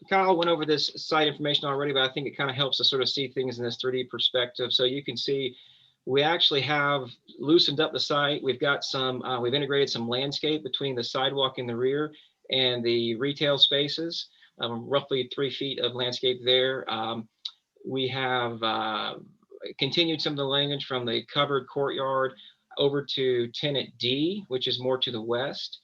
Kyle went over this site information already, but I think it kind of helps us sort of see things in this 3D perspective. So you can see we actually have loosened up the site. We've got some, we've integrated some landscape between the sidewalk in the rear and the retail spaces, roughly 3 feet of landscape there. We have continued some of the language from the covered courtyard over to tenant D, which is more to the west.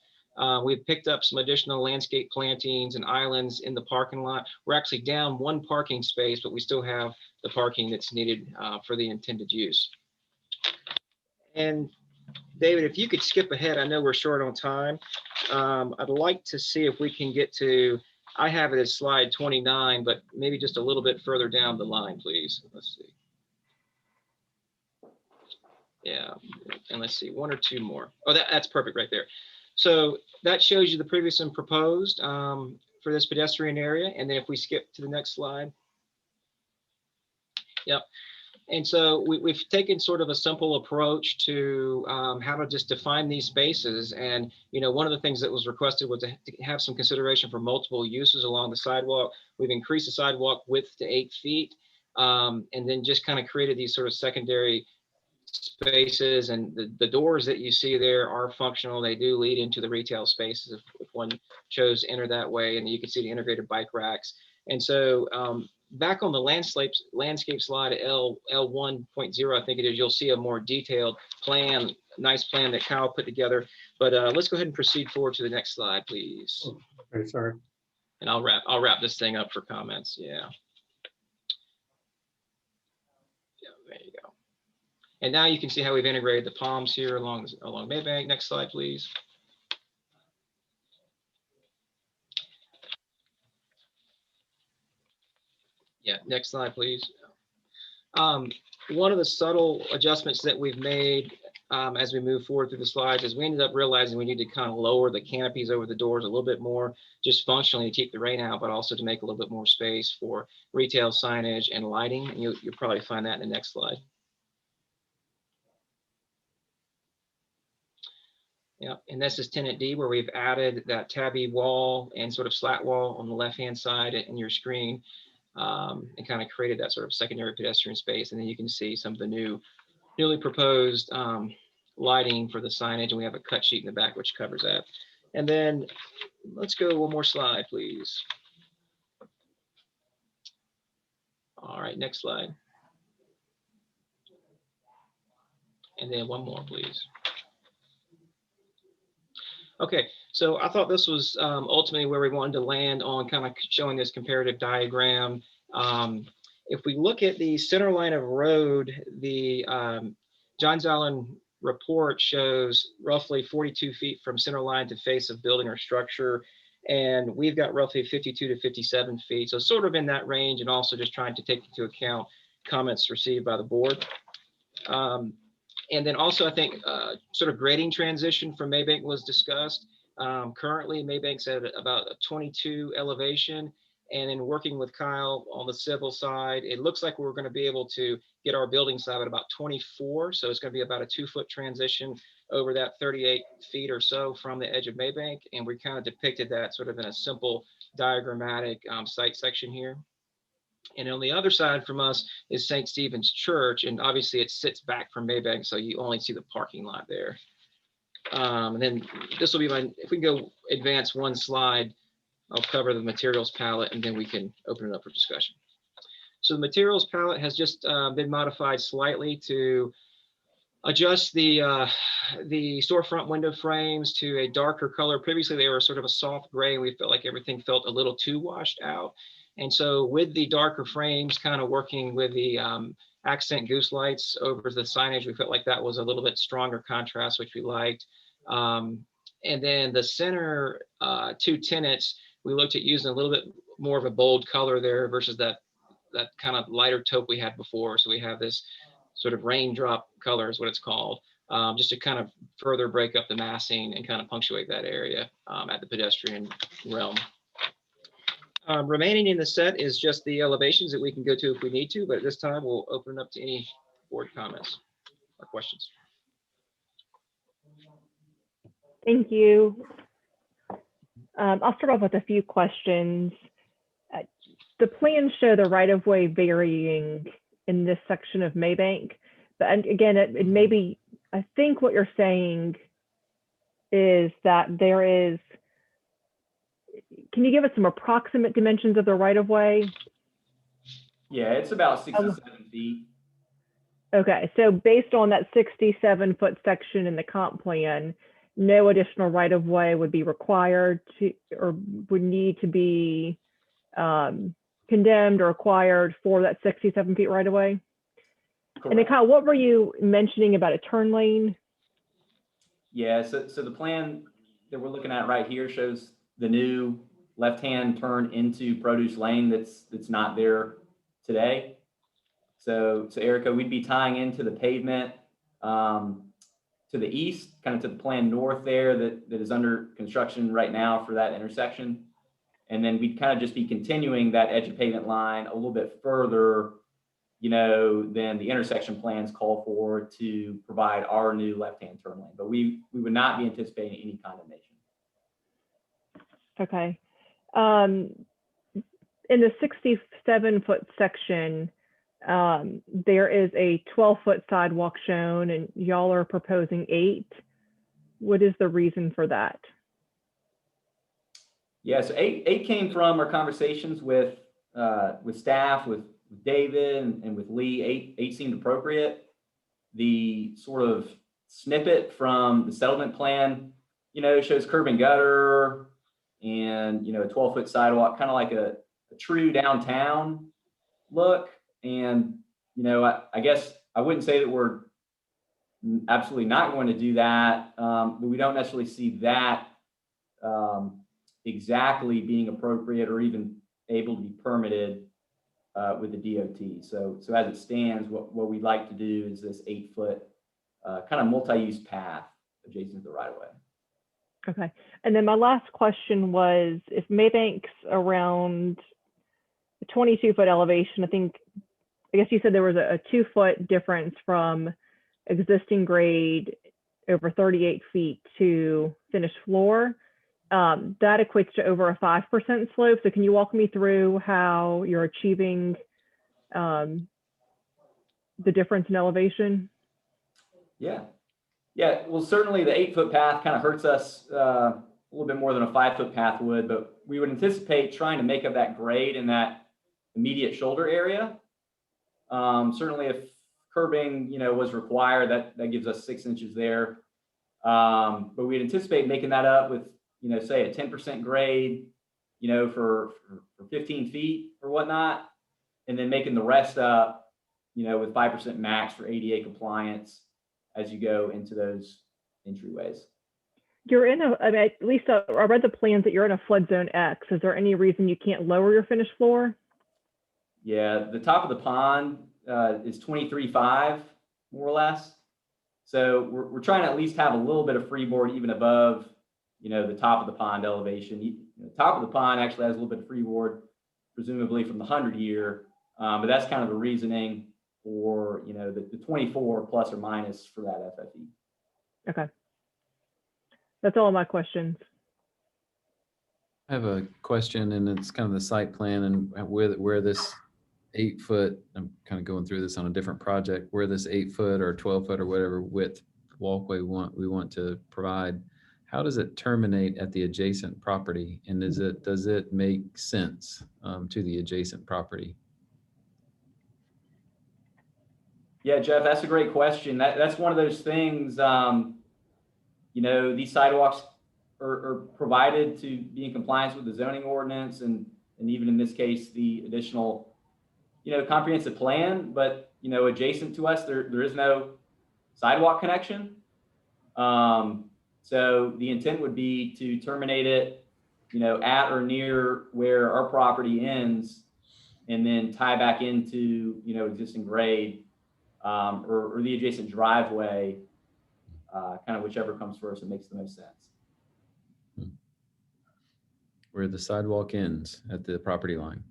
We've picked up some additional landscape plantings and islands in the parking lot. We're actually down one parking space, but we still have the parking that's needed for the intended use. And David, if you could skip ahead, I know we're short on time. I'd like to see if we can get to, I have it as slide 29, but maybe just a little bit further down the line, please. Let's see. Yeah, and let's see, one or two more. Oh, that's perfect right there. So that shows you the previous and proposed for this pedestrian area. And then if we skip to the next slide. Yep. And so we've taken sort of a simple approach to how to just define these spaces. And, you know, one of the things that was requested was to have some consideration for multiple uses along the sidewalk. We've increased the sidewalk width to 8 feet and then just kind of created these sort of secondary spaces, and the doors that you see there are functional. They do lead into the retail spaces if one chose to enter that way, and you can see the integrated bike racks. And so back on the landscape slide at L1.0, I think it is, you'll see a more detailed plan, nice plan that Kyle put together. But let's go ahead and proceed forward to the next slide, please. Oh, okay, sorry. And I'll wrap this thing up for comments. Yeah. Yeah, there you go. And now you can see how we've integrated the palms here along Maybank. Next slide, please. Yeah, next slide, please. One of the subtle adjustments that we've made as we move forward through the slides is we ended up realizing we need to kind of lower the canopies over the doors a little bit more, just functionally to keep the rain out, but also to make a little bit more space for retail signage and lighting. And you'll probably find that in the next slide. Yeah, and this is tenant D, where we've added that tabby wall and sort of slat wall on the left-hand side in your screen, and kind of created that sort of secondary pedestrian space. And then you can see some of the newly proposed lighting for the signage, and we have a cut sheet in the back which covers that. And then let's go one more slide, please. All right, next slide. And then one more, please. Okay, so I thought this was ultimately where we wanted to land on, kind of showing this comparative diagram. If we look at the center line of road, the Johns Island report shows roughly 42 feet from center line to face of building or structure. And we've got roughly 52 to 57 feet. So sort of in that range, and also just trying to take into account comments received by the board. And then also, I think sort of grading transition from Maybank was discussed. Currently, Maybank's at about a 22 elevation. And in working with Kyle on the civil side, it looks like we're going to be able to get our building side at about 24. So it's going to be about a 2-foot transition over that 38 feet or so from the edge of Maybank. And we kind of depicted that sort of in a simple diagrammatic site section here. And on the other side from us is St. Stephen's Church. And obviously it sits back from Maybank, so you only see the parking lot there. And then this will be my, if we can go advance one slide, I'll cover the materials palette, and then we can open it up for discussion. So the materials palette has just been modified slightly to adjust the storefront window frames to a darker color. Previously, they were sort of a soft gray, and we felt like everything felt a little too washed out. And so with the darker frames, kind of working with the accent goose lights over the signage, we felt like that was a little bit stronger contrast, which we liked. And then the center 2 tenants, we looked at using a little bit more of a bold color there versus that kind of lighter taupe we had before. So we have this sort of raindrop color is what it's called, just to kind of further break up the massing and kind of punctuate that area at the pedestrian realm. Remaining in the set is just the elevations that we can go to if we need to, but at this time we'll open it up to any board comments or questions. Thank you. I'll start off with a few questions. The plans show the right-of-way varying in this section of Maybank, but again, it may be, I think what you're saying is that there is, can you give us some approximate dimensions of the right-of-way? Yeah, it's about 67 feet. Okay, so based on that 67-foot section in the comp plan, no additional right-of-way would be required to, or would need to be condemned or acquired for that 67 feet right-of-way? And then Kyle, what were you mentioning about a turn lane? Yeah, so the plan that we're looking at right here shows the new left-hand turn into produce lane that's not there today. So Erica, we'd be tying into the pavement to the east, kind of to the plan north there that is under construction right now for that intersection. And then we'd kind of just be continuing that edge of pavement line a little bit further, you know, than the intersection plans call for to provide our new left-hand turn lane. But we would not be anticipating any condemnation. Okay. In the 67-foot section, there is a 12-foot sidewalk shown, and y'all are proposing 8. What is the reason for that? Yeah, so 8 came from our conversations with staff, with David and with Lee. 8 seemed appropriate. The sort of snippet from the settlement plan, you know, shows curb and gutter and, you know, a 12-foot sidewalk, kind of like a true downtown look. And, you know, I guess I wouldn't say that we're absolutely not going to do that, but we don't necessarily see that exactly being appropriate or even able to be permitted with the DOT. So as it stands, what we'd like to do is this 8-foot kind of multi-use path adjacent to the right-of-way. Okay. And then my last question was, if Maybank's around a 22-foot elevation, I guess you said there was a 2-foot difference from existing grade over 38 feet to finished floor. That equates to over a 5% slope. So can you walk me through how you're achieving the difference in elevation? Yeah. Yeah, well, certainly the 8-foot path kind of hurts us a little bit more than a 5-foot path would, but we would anticipate trying to make up that grade in that immediate shoulder area. Certainly if curbing, was required, that gives us 6 inches there. But we'd anticipate making that up with, say a 10% grade, for 15 feet or whatnot, and then making the rest up, with 5% max for ADA compliance as you go into those entryways. You're in I mean, at least I read the plans that you're in a flood zone X. Is there any reason you can't lower your finished floor? Yeah, the top of the pond is 23.5, more or less. So we're trying to at least have a little bit of freeboard even above, the top of the pond elevation. The top of the pond actually has a little bit of freeboard, presumably from the 100-year, but that's kind of the reasoning for, the 24 plus or minus for that FFE. Okay. That's all my questions. I have a question, and it's kind of the site plan and where this 8-foot, I'm kind of going through this on a different project, where this 8-foot or 12-foot or whatever width walkway we want to provide, how does it terminate at the adjacent property? And does it make sense to the adjacent property? Yeah, Jeff, that's a great question. That's one of those things, these sidewalks are provided to be in compliance with the zoning ordinance and even in this case, the additional, comprehensive plan, but, adjacent to us, there is no sidewalk connection. So the intent would be to terminate it, at or near where our property ends and then tie back into, existing grade or the adjacent driveway, kind of whichever comes first, it makes the most sense. Where the sidewalk ends at the property line.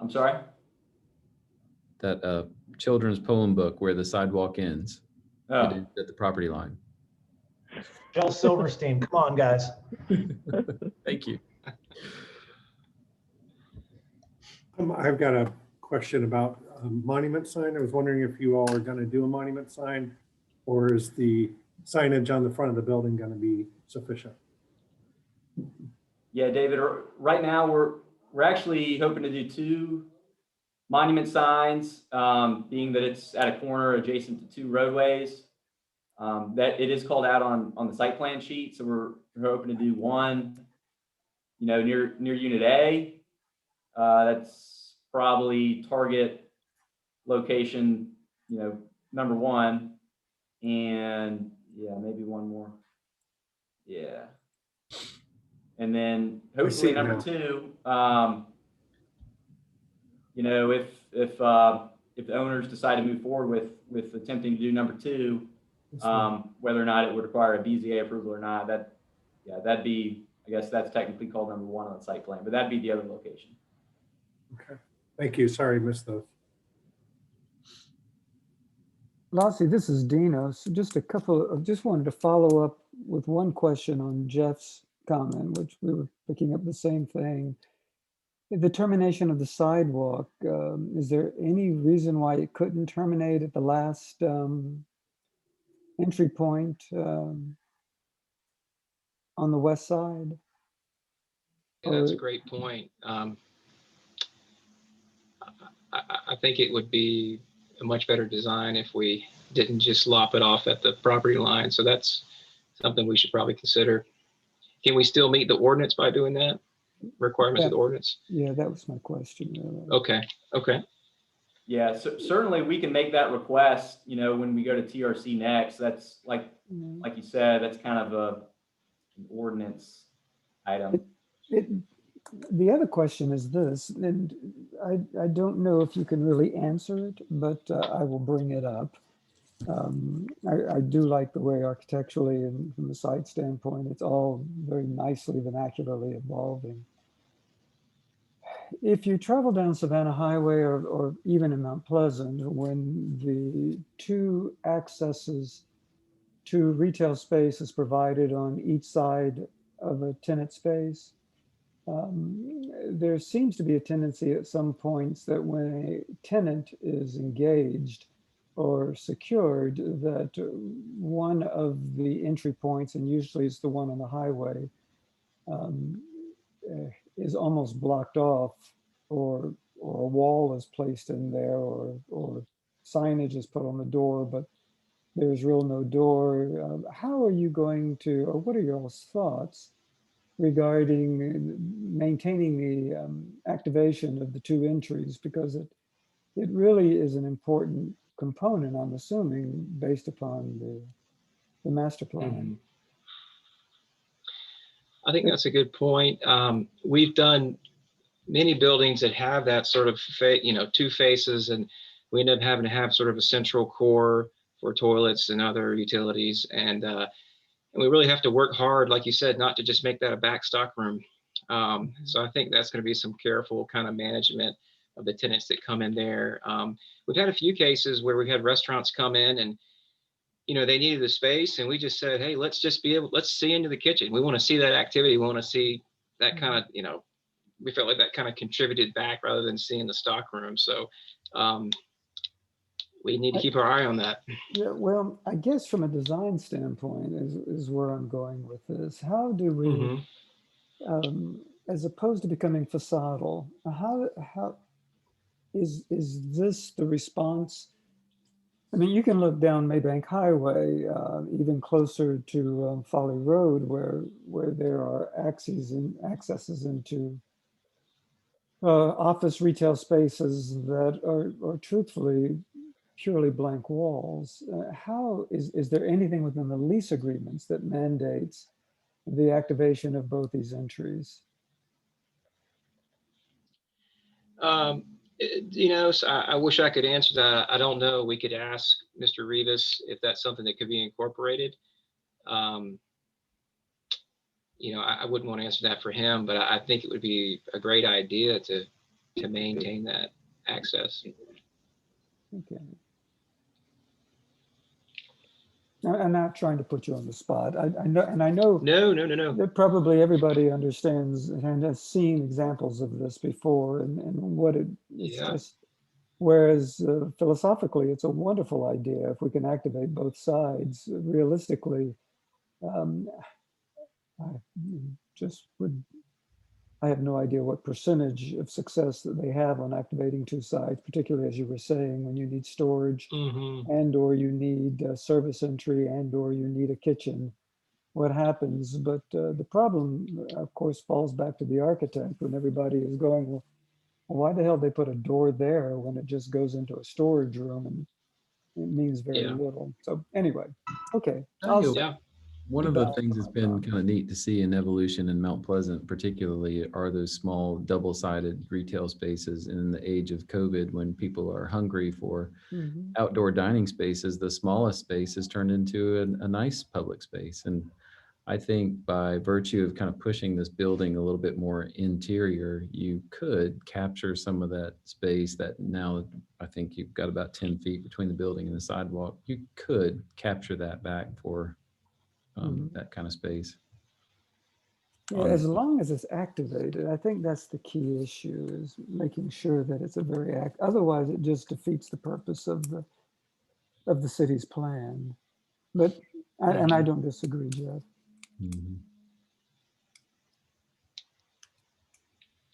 I'm sorry? That children's poem book where the sidewalk ends. Oh. It ends at the property line. Joel Silverstein, come on, guys. Thank you. I've got a question about a monument sign. I was wondering if you all are going to do a monument sign, or is the signage on the front of the building going to be sufficient? Yeah, David, right now we're actually hoping to do 2 monument signs, being that it's at a corner adjacent to 2 roadways. That it is called out on the site plan sheet. So we're hoping to do one, near unit A. That's probably target location, number 1. And yeah, maybe one more. Yeah. And then hopefully number 2, if the owners decide to move forward with attempting to do number 2, whether or not it would require a BZA approval or not, that'd be, I guess that's technically called number 1 on the site plan, but that'd be the other location. Okay, thank you. Sorry, I missed those. Lassie, this is Dino. So just wanted to follow up with one question on Jeff's comment, which we were picking up the same thing. The termination of the sidewalk, is there any reason why it couldn't terminate at the last entry point on the west side? Yeah, that's a great point. I think it would be a much better design if we didn't just lop it off at the property line. So that's something we should probably consider. Can we still meet the ordinance by doing that? Requirements of the ordinance? Yeah, that was my question. Really. Okay. Yeah, so certainly we can make that request, when we go to TRC next. That's like you said, that's kind of an ordinance item. The other question is this, and I don't know if you can really answer it, but I will bring it up. I do like the way architecturally and from the site standpoint, it's all very nicely vernacularly evolving. if you travel down Savannah Highway or even in Mount Pleasant, when the two accesses to retail space is provided on each side of a tenant space, there seems to be a tendency at some points that when a tenant is engaged or secured, that one of the entry points, and usually it's the one on the highway, is almost blocked off, or a wall is placed in there, or signage is put on the door, but there's real no door. How are you going to, or what are your thoughts regarding maintaining the activation of the two entries? Because it really is an important component, I'm assuming, based upon the master plan. I think that's a good point. We've done many buildings that have that sort of, two faces, and we end up having to have sort of a central core for toilets and other utilities. And we really have to work hard, like you said, not to just make that a back stock room. So I think that's going to be some careful kind of management of the tenants that come in there. We've had a few cases where we've had restaurants come in and, they needed the space, and we just said, hey, let's see into the kitchen. We want to see that activity. We want to see that kind of, we felt like that kind of contributed back rather than seeing the stock room. So we need to keep our eye on that. Yeah, well, I guess from a design standpoint is where I'm going with this. How do we, as opposed to becoming facadal, how is this the response? I mean, you can look down Maybank Highway, even closer to Folly Road, where there are accesses into office retail spaces that are truthfully purely blank walls. How is there anything within the lease agreements that mandates the activation of both these entries? So I wish I could answer that. I don't know. We could ask Mr. Rivas if that's something that could be incorporated. I wouldn't want to answer that for him, but I think it would be a great idea to maintain that access. Okay. I'm not trying to put you on the spot. I know, and I know No. that probably everybody understands and has seen examples of this before, and what it's just. Whereas philosophically, it's a wonderful idea if we can activate both sides. Realistically, I have no idea what percentage of success that they have on activating two sides, particularly as you were saying, when you need storage and or you need service entry and or you need a kitchen, what happens? But the problem, of course, falls back to the architect when everybody is going, well, why the hell they put a door there when it just goes into a storage room and it means very little. So anyway, okay. One of the things that's been kind of neat to see in evolution in Mount Pleasant, particularly, are those small double-sided retail spaces. And in the age of COVID, when people are hungry for outdoor dining spaces, the smallest space has turned into a nice public space. And I think by virtue of kind of pushing this building a little bit more interior, you could capture some of that space that now I think you've got about 10 feet between the building and the sidewalk. You could capture that back for that kind of space. Yeah, as long as it's activated, I think that's the key issue, is making sure that it's a very otherwise it just defeats the purpose of the city's plan. But and I don't disagree, Jeff.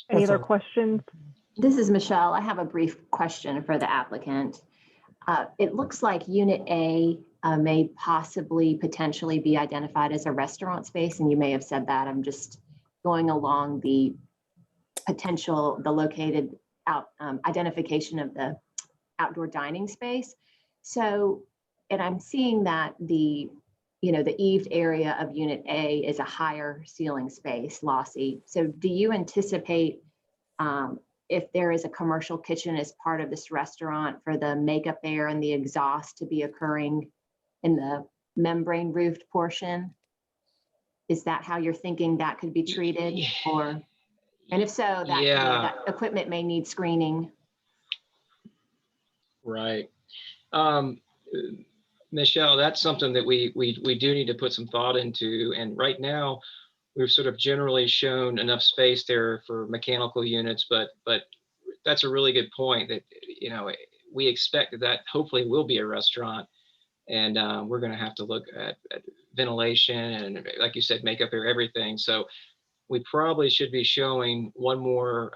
Any other questions? This is Michelle. I have a brief question for the applicant. It looks like Unit A may potentially be identified as a restaurant space, and you may have said that. I'm just going along the located identification of the outdoor dining space. So, and I'm seeing that the eaved area of Unit A is a higher ceiling space, lossy. So do you anticipate if there is a commercial kitchen as part of this restaurant for the makeup air and the exhaust to be occurring in the membrane roofed portion? Is that how you're thinking that could be treated? Or And if so, that, you know, Yeah. that equipment may need screening. Right. Michelle, that's something that we do need to put some thought into. And right now, we've sort of generally shown enough space there for mechanical units, but that's a really good point that, you know, we expect that hopefully will be a restaurant. And we're going to have to look at ventilation and, like you said, makeup air, everything. So we probably should be showing one more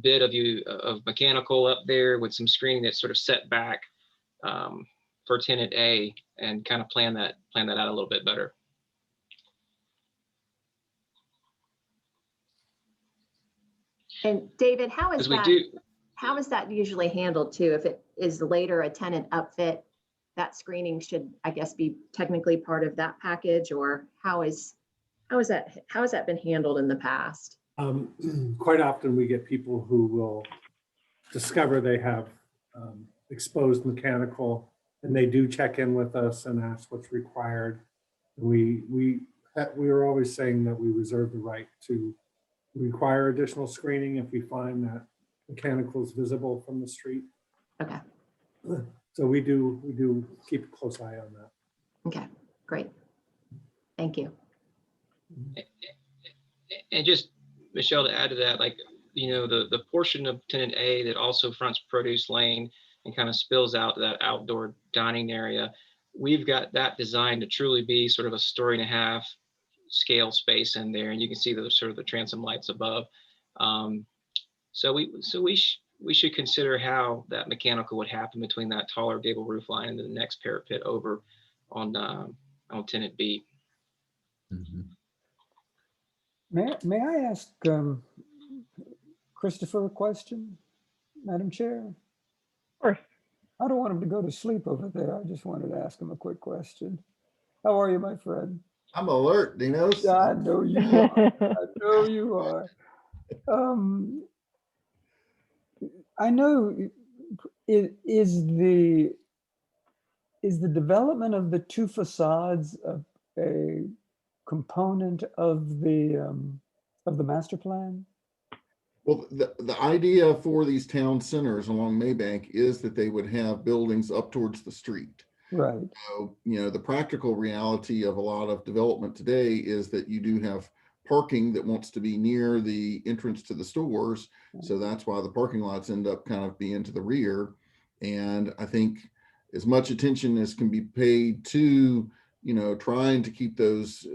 bit of mechanical up there with some screening that's sort of set back for tenant A, and kind of plan that out a little bit better. And David, how is Because that? How is that usually handled too? If it is later a tenant upfit, that screening should, I guess, be technically part of that package, or how has that been handled in the past? Quite often we get people who will discover they have exposed mechanical, and they do check in with us and ask what's required. We are always saying that we reserve the right to require additional screening if we find that mechanical is visible from the street. Okay. So we do keep a close eye on that. Okay, great. Thank you. And just, Michelle, to add to that, like, you know, the portion of tenant A that also fronts produce lane and kind of spills out to that outdoor dining area, we've got that designed to truly be sort of a 1.5-story scale space in there. And you can see the sort of the transom lights above. So we should consider how that mechanical would happen between that taller gable roof line and the next parapet over on tenant B. Mm-hmm. May I ask Christopher a question, Madam Chair? Of course. I don't want him to go to sleep over there. I just wanted to ask him a quick question. How are you, my friend? I'm alert, Dinos. I know you are. I know you are. I know it is the development of the two facades a component of the master plan? Well, the idea for these town centers along Maybank is that they would have buildings up towards the street. Right. So, you know, the practical reality of a lot of development today is that you do have parking that wants to be near the entrance to the stores. So that's why the parking lots end up kind of being to the rear. And I think as much attention as can be paid to, you know, trying to keep those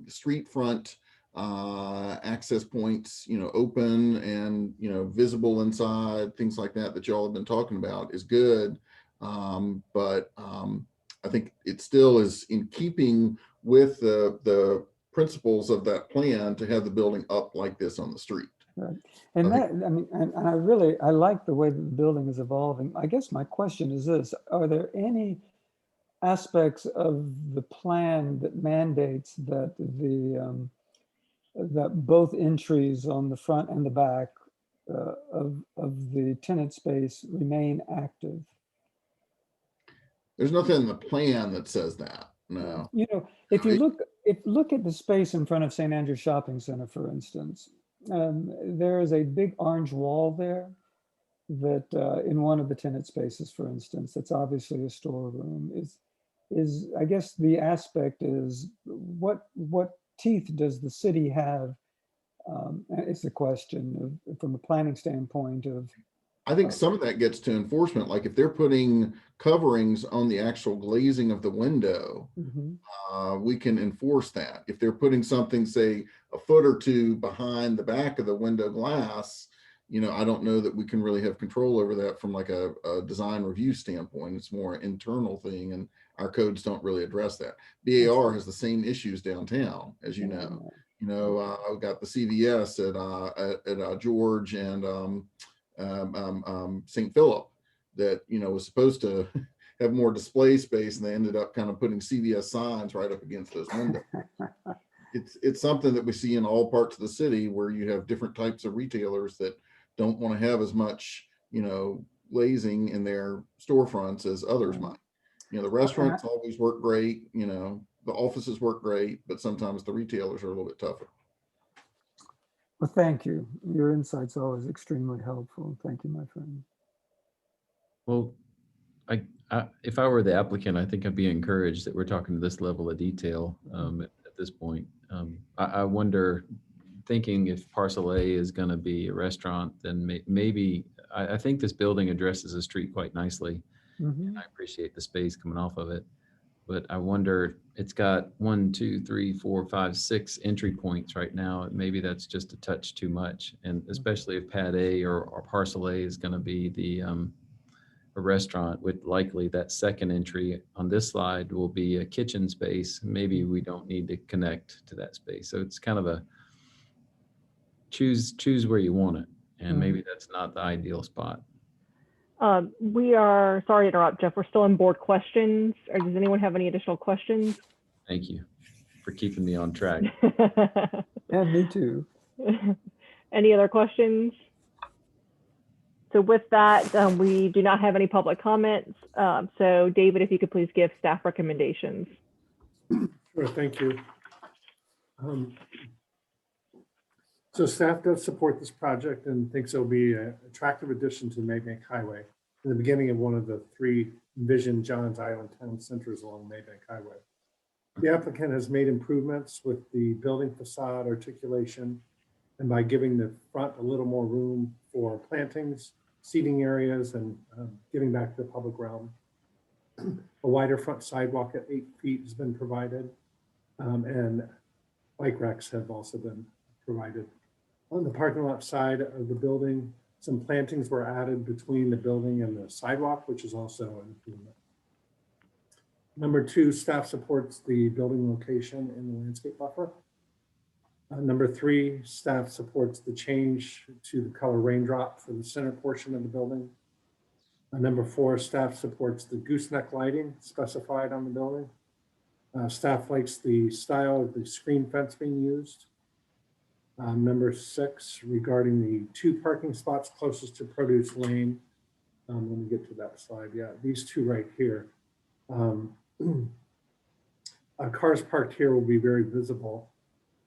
street front access points, you know, open and, you know, visible inside, things like that, that y'all have been talking about is good. But I think it still is in keeping with the principles of that plan to have the building up like this on the street. Right. And that, I mean, and I like the way that the building is evolving. I guess my question is this: are there any aspects of the plan that mandates that that both entries on the front and the back of the tenant space remain active? There's nothing in the plan that says that. No. You know, if you look at the space in front of St. Andrew's Shopping Center, for instance, there is a big orange wall there that in one of the tenant spaces, for instance, that's obviously a storeroom. Is I guess the aspect is what teeth does the city have? It's a question of, from a planning standpoint of. I think some of that gets to enforcement. Like if they're putting coverings on the actual glazing of the window, we can enforce that. If they're putting something, say, a foot or two behind the back of the window glass, you know, I don't know that we can really have control over that from like a design review standpoint. It's more an internal thing, and our codes don't really address that. BAR has the same issues downtown, as you know. You know, I've got the CVS at George and St. Philip that, you know, was supposed to have more display space, and they ended up kind of putting CVS signs right up against those windows. It's something that we see in all parts of the city where you have different types of retailers that don't want to have as much, you know, glazing in their storefronts as others might. You know, the restaurants always work great, you know, the offices work great, but sometimes the retailers are a little bit tougher. Well, thank you. Your insight's always extremely helpful. Thank you, my friend. Well, if I were the applicant, I think I'd be encouraged that we're talking to this level of detail at this point. I wonder, thinking if parcel A is going to be a restaurant, then maybe, I think this building addresses the street quite nicely. Mhm. I appreciate the space coming off of it. But I wonder, it's got 1, 2, 3, 4, 5, 6 entry points right now. Maybe that's just a touch too much. And especially if pad A or parcel A is going to be a restaurant, with likely that second entry on this slide will be a kitchen space. Maybe we don't need to connect to that space. So it's kind of a choose where you want it. And maybe that's not the ideal spot. We are, sorry to interrupt, Jeff, we're still in board questions. Or does anyone have any additional questions? Thank you for keeping me on track. And me too. Any other questions? So with that, we do not have any public comments. So David, if you could please give staff recommendations. Sure, thank you. So staff does support this project and thinks it'll be an attractive addition to Maybank Highway, in the beginning of one of the 3 envisioned Johns Island town centers along Maybank Highway. The applicant has made improvements with the building facade articulation and by giving the front a little more room for plantings, seating areas, and giving back to the public realm. A wider front sidewalk at 8 feet has been provided, and bike racks have also been provided. On the parking lot side of the building, some plantings were added between the building and the sidewalk, which is also an improvement. Number 2, staff supports the building location in the landscape buffer. Number 3, staff supports the change to the color raindrop for the center portion of the building. Number 4, staff supports the gooseneck lighting specified on the building. Staff likes the style of the screen fence being used. Number 6, regarding the 2 parking spots closest to produce lane. Let me get to that slide. Yeah, these 2 right here. Cars parked here will be very visible.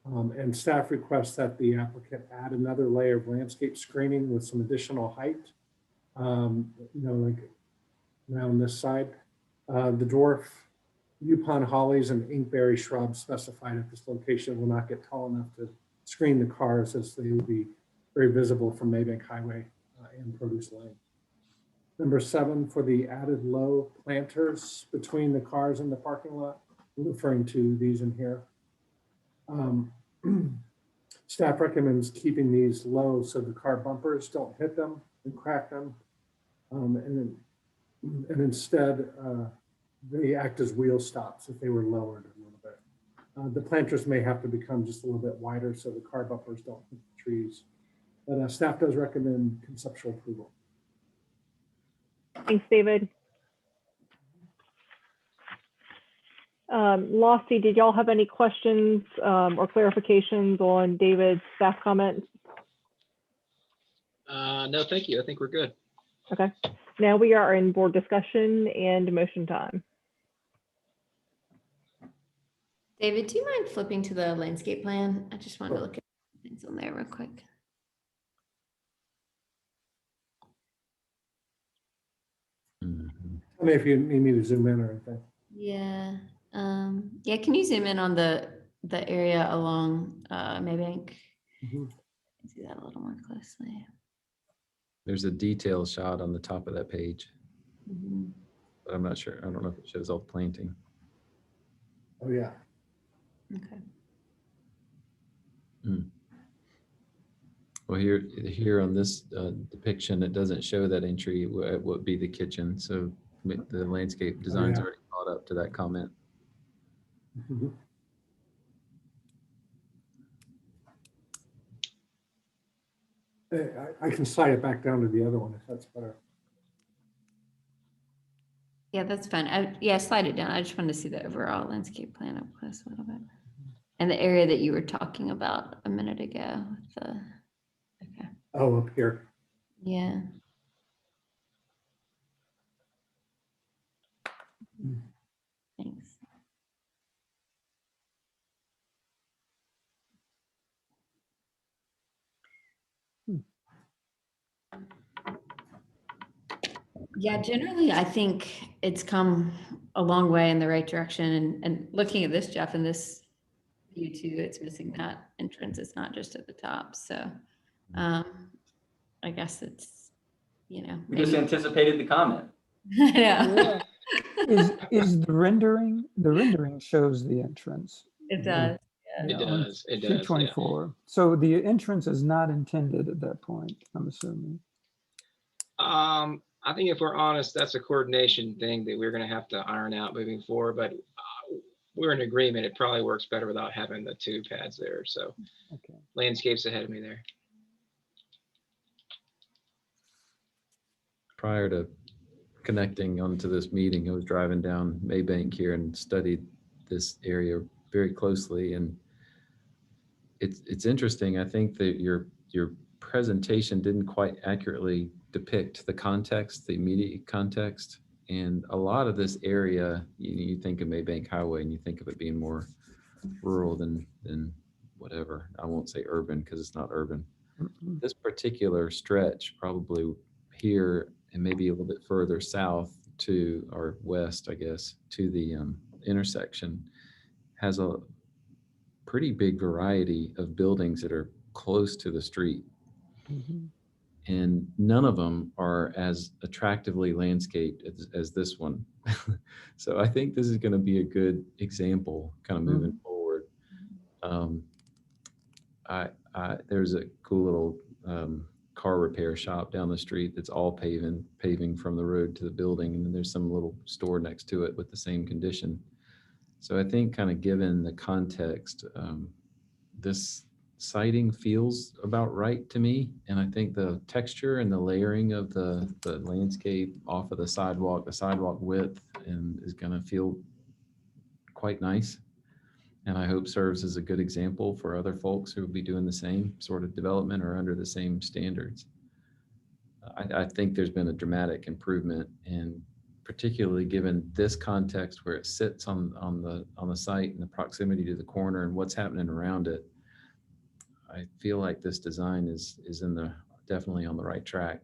And staff requests that the applicant add another layer of landscape screening with some additional height. Like around this side. The dwarf Yupon hollies and inkberry shrubs specified at this location will not get tall enough to screen the cars, as they will be very visible from Maybank Highway and Produce Lane. Number 7, for the added low planters between the cars and the parking lot, I'm referring to these in here. Staff recommends keeping these low so the car bumpers don't hit them and crack them. And instead, they act as wheel stops if they were lowered a little bit. The planters may have to become just a little bit wider so the car bumpers don't hit the trees. But staff does recommend conceptual approval. Thanks, David. Lossie, did y'all have any questions or clarifications on David's staff comments? No, thank you. I think we're good. Okay. Now we are in board discussion and motion time. David, do you mind flipping to the landscape plan? I just wanted to look at things on there real quick. Tell me if you need me to zoom in or anything. Yeah. Yeah, can you zoom in on the area along Maybank? See that a little more closely. There's a detail shot on the top of that page, Mhm. but I'm not sure. I don't know if it shows all the planting. Oh, yeah. Okay. Well, here on this depiction, it doesn't show that entry. It would be the kitchen. So the landscape design's already caught up to that comment. I can slide it back down to the other one if that's better. Yeah, that's fine. Yeah, slide it down. I just wanted to see the overall landscape plan up close a little bit. And the area that you were talking about a minute ago. Okay. Oh, up here. Yeah. Thanks. Yeah, generally, I think it's come a long way in the right direction. And looking at this, Jeff, and this view too, it's missing that entrance. It's not just at the top. So I guess it's, you know. We just maybe- anticipated the comment. I know. Is the rendering shows the entrance? It does. It Yeah. does. It does. Yeah. 224. So the entrance is not intended at that point, I'm assuming. I think if we're honest, that's a coordination thing that we're going to have to iron out moving forward. But we're in agreement. It probably works better without having the two pads there. So Okay. landscape's ahead of me there. Prior to connecting onto this meeting, I was driving down Maybank here and studied this area very closely, and it's interesting. I think that your presentation didn't quite accurately depict the context, the immediate context, and a lot of this area, you think of Maybank Highway and you think of it being more rural than whatever. I won't say urban because it's not urban. This particular stretch, probably here and maybe a little bit further south to, or west, I guess, to the intersection, has a pretty big variety of buildings that are close to the street. And none of them are as attractively landscaped as this one. So I think this is going to be a good example kind of moving forward. There's a cool little car repair shop down the street that's all paving from the road to the building, and then there's some little store next to it with the same condition. So I think kind of given the context, this sighting feels about right to me. And I think the texture and the layering of the landscape off of the sidewalk width, and is going to feel quite nice. And I hope serves as a good example for other folks who will be doing the same sort of development or under the same standards. I think there's been a dramatic improvement, and particularly given this context where it sits on the site and the proximity to the corner and what's happening around it. I feel like this design is definitely on the right track.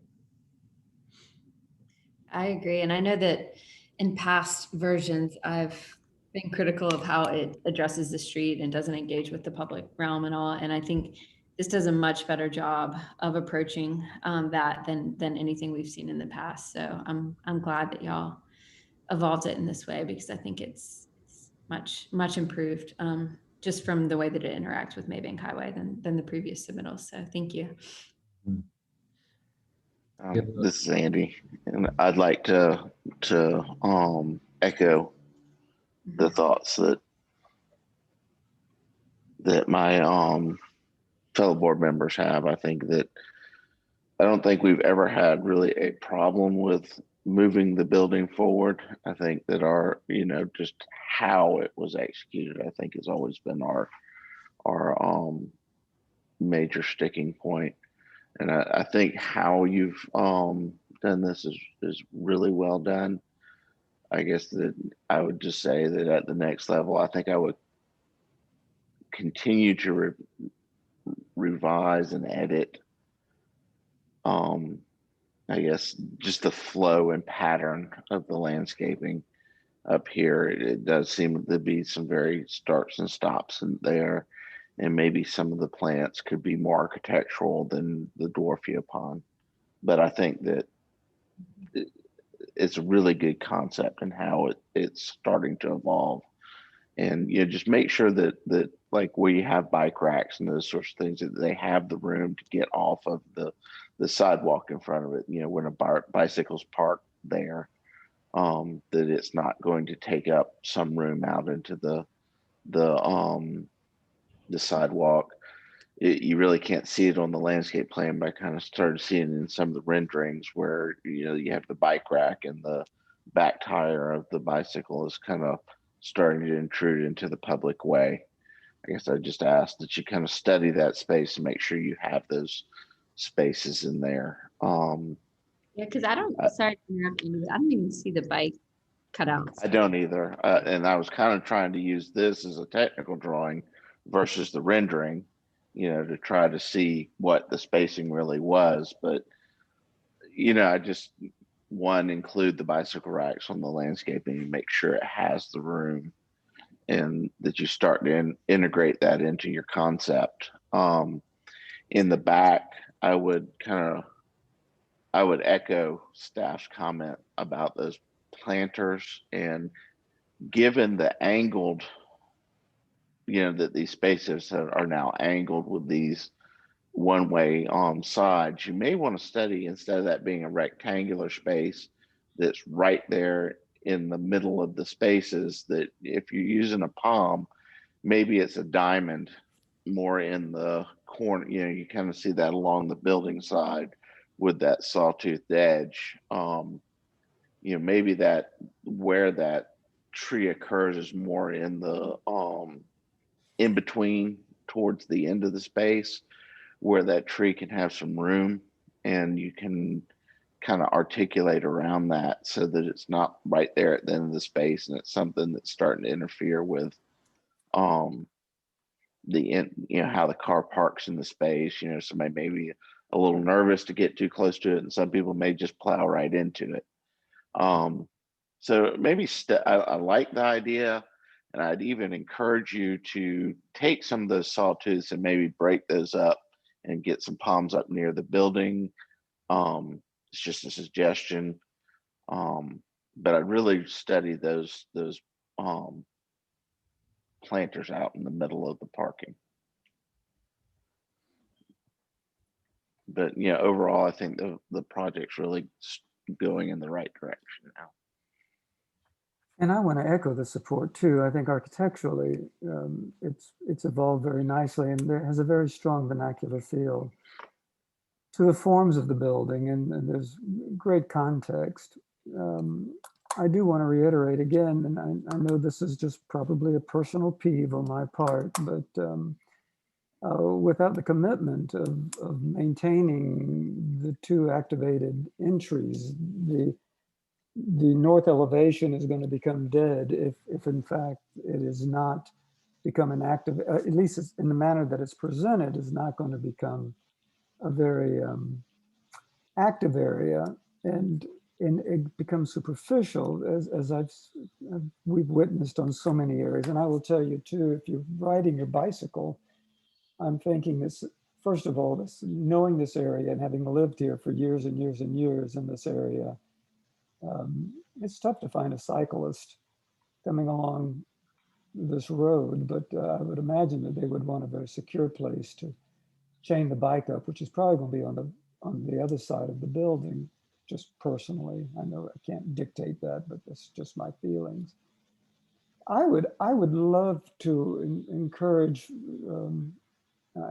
I agree. And I know that in past versions, I've been critical of how it addresses the street and doesn't engage with the public realm and all. And I think this does a much better job of approaching that than anything we've seen in the past. So I'm glad that y'all evolved it in this way, because I think it's much improved just from the way that it interacts with Maybank Highway than the previous submittals. So thank you. This is Andy, and I'd like to echo the thoughts that my fellow board members have. I don't think we've ever had really a problem with moving the building forward. I think that just how it was executed, I think, has always been our major sticking point. And I think how you've done this is really well done. I guess that I would just say that at the next level, I think I would continue to revise and edit. I guess just the flow and pattern of the landscaping up here. It does seem to be some very starts and stops in there. And maybe some of the plants could be more architectural than the Dwarfia pond. But I think that it's a really good concept and how it's starting to evolve. And just make sure that like where you have bike racks and those sorts of things, that they have the room to get off of the sidewalk in front of it. When a bicycle's parked there, that it's not going to take up some room out into the sidewalk. You really can't see it on the landscape plan, but I kind of started seeing it in some of the renderings where you have the bike rack and the back tire of the bicycle is kind of starting to intrude into the public way. I guess I just asked that you kind of study that space and make sure you have those spaces in there. Yeah, because I don't even see the bike cutouts. I don't either. And I was kind of trying to use this as a technical drawing versus the rendering, to try to see what the spacing really was. But, I just one, include the bicycle racks on the landscaping and make sure it has the room, and that you start to integrate that into your concept. In the back, I would echo staff's comment about those planters, and given the angled, that these spaces are now angled with these one-way sides, you may want to study, instead of that being a rectangular space that's right there in the middle of the spaces, that if you're using a palm, maybe it's a diamond more in the corner. You kind of see that along the building side with that sawtooth edge. Maybe that where that tree occurs is more in the in between towards the end of the space, where that tree can have some room, and you can kind of articulate around that so that it's not right there at the end of the space, and it's something that's starting to interfere with how the car parks in the space. Somebody may be a little nervous to get too close to it, and some people may just plow right into it. So maybe I like the idea, and I'd even encourage you to take some of those sawtooths and maybe break those up and get some palms up near the building. It's just a suggestion, but I'd really study those planters out in the middle of the parking. But overall, I think the project's really going in the right direction now. And I want to echo the support too. I think architecturally, it's evolved very nicely, and it has a very strong vernacular feel to the forms of the building, and there's great context. I do want to reiterate again, and I know this is just probably a personal peeve on my part, but without the commitment of maintaining the two activated entries, the north elevation is going to become dead if in fact it is not become an active, at least in the manner that it's presented, is not going to become a very active area, and it becomes superficial, as we've witnessed on so many areas. And I will tell you too, if you're riding your bicycle, I'm thinking this, first of all, knowing this area and having lived here for years and years and years in this area, it's tough to find a cyclist coming along this road, but I would imagine that they would want a very secure place to chain the bike up, which is probably going to be on the other side of the building. Just personally, I know I can't dictate that, but that's just my feelings. I would love to encourage,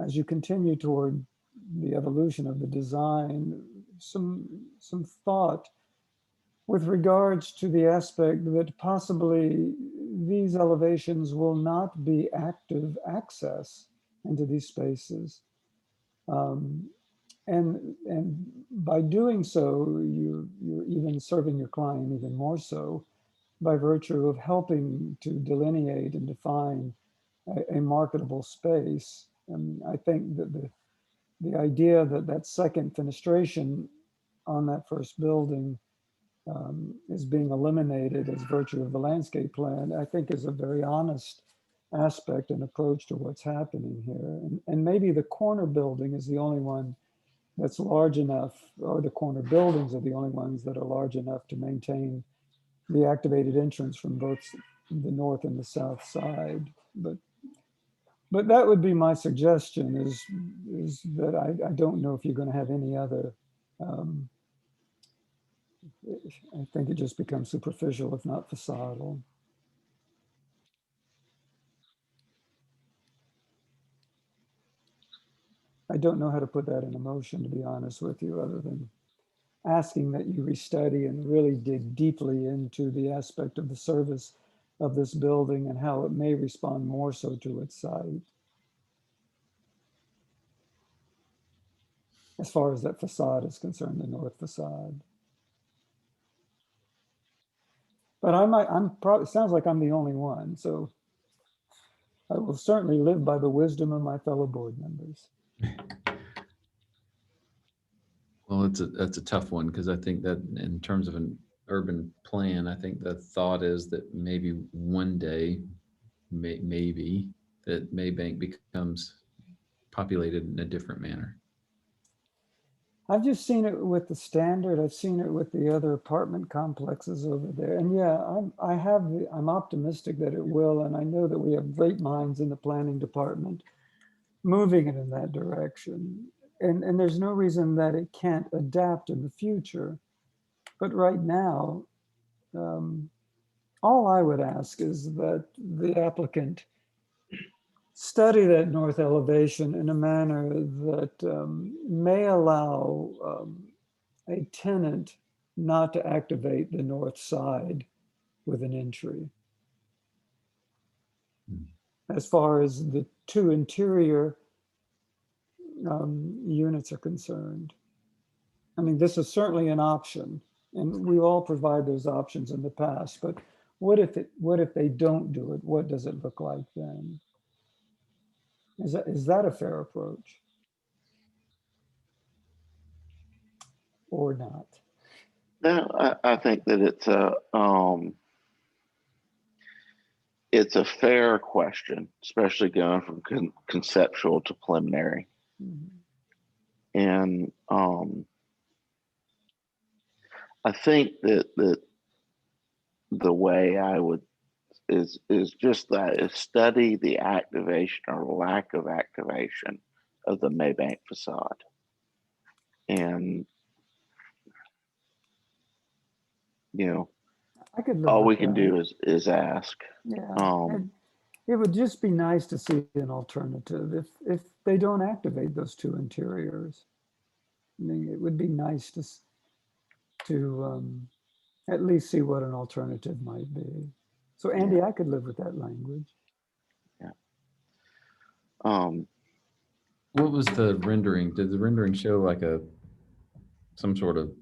as you continue toward the evolution of the design, some thought with regards to the aspect that possibly these elevations will not be active access into these spaces. And by doing so, you're even serving your client even more so by virtue of helping to delineate and define a marketable space. And I think that the idea that that second fenestration on that first building is being eliminated as virtue of the landscape plan, I think is a very honest aspect and approach to what's happening here. And maybe the corner building is the only one that's large enough, or the corner buildings are the only ones that are large enough to maintain the activated entrance from both the north and the south side. But that would be my suggestion, is that I don't know if you're going to have any other. I think it just becomes superficial, if not facadal. I don't know how to put that in a motion, to be honest with you, other than asking that you restudy and really dig deeply into the aspect of the service of this building and how it may respond more so to its site. As far as that facade is concerned, the north facade. But I'm probably, it sounds like I'm the only one, so I will certainly live by the wisdom of my fellow board members. Well, that's a tough one because I think that in terms of an urban plan, I think the thought is that maybe one day, maybe that Maybank becomes populated in a different manner. I've just seen it with the Standard. I've seen it with the other apartment complexes over there. And yeah, I'm optimistic that it will. And I know that we have great minds in the planning department moving it in that direction. And there's no reason that it can't adapt in the future. But right now, all I would ask is that the applicant study that north elevation in a manner that may allow a tenant not to activate the north side with an entry. As far as the two interior units are concerned. I mean, this is certainly an option, and we all provide those options in the past, but what if they don't do it? What does it look like then? Is that a fair approach? Or not? No, I think that it's a fair question, especially going from conceptual to preliminary. And I think that the way I would is just that is study the activation or lack of activation of the Maybank facade. And I could live all we with can that. do is ask. Yeah. It would just be nice to see an alternative if they don't activate those two interiors. I mean, it would be nice to at least see what an alternative might be. So Andy, I could live with that language. What was the rendering? Did the rendering show like some sort of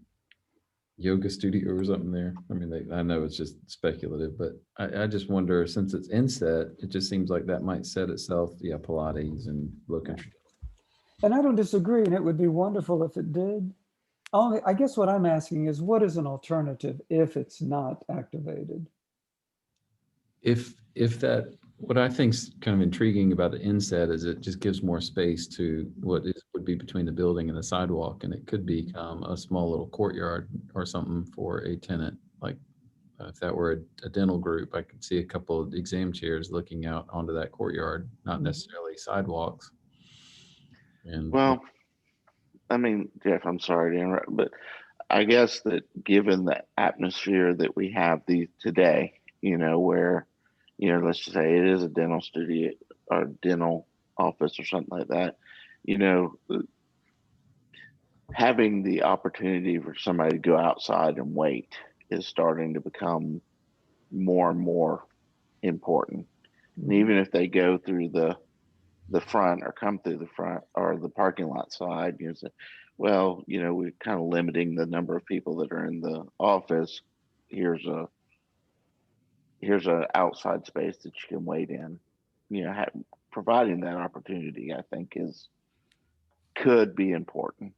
yoga studio or something there? I mean, I know it's just speculative, but I just wonder, since it's inset, it just seems like that might set itself, Pilates and low country. And I don't disagree, and it would be wonderful if it did. I guess what I'm asking is, what is an alternative if it's not activated? What I think is kind of intriguing about the inset is it just gives more space to what would be between the building and the sidewalk, and it could become a small little courtyard or something for a tenant. Like if that were a dental group, I could see a couple of exam chairs looking out onto that courtyard, not necessarily sidewalks. And well, I mean, Jeff, I'm sorry to interrupt, but I guess that given the atmosphere that we have today, where let's just say it is a dental studio or dental office or something like that, having the opportunity for somebody to go outside and wait is starting to become more and more important. And even if they go through the front or come through the front or the parking lot side, we're kind of limiting the number of people that are in the office. Here's an outside space that you can wait in. Providing that opportunity, I think, could be important.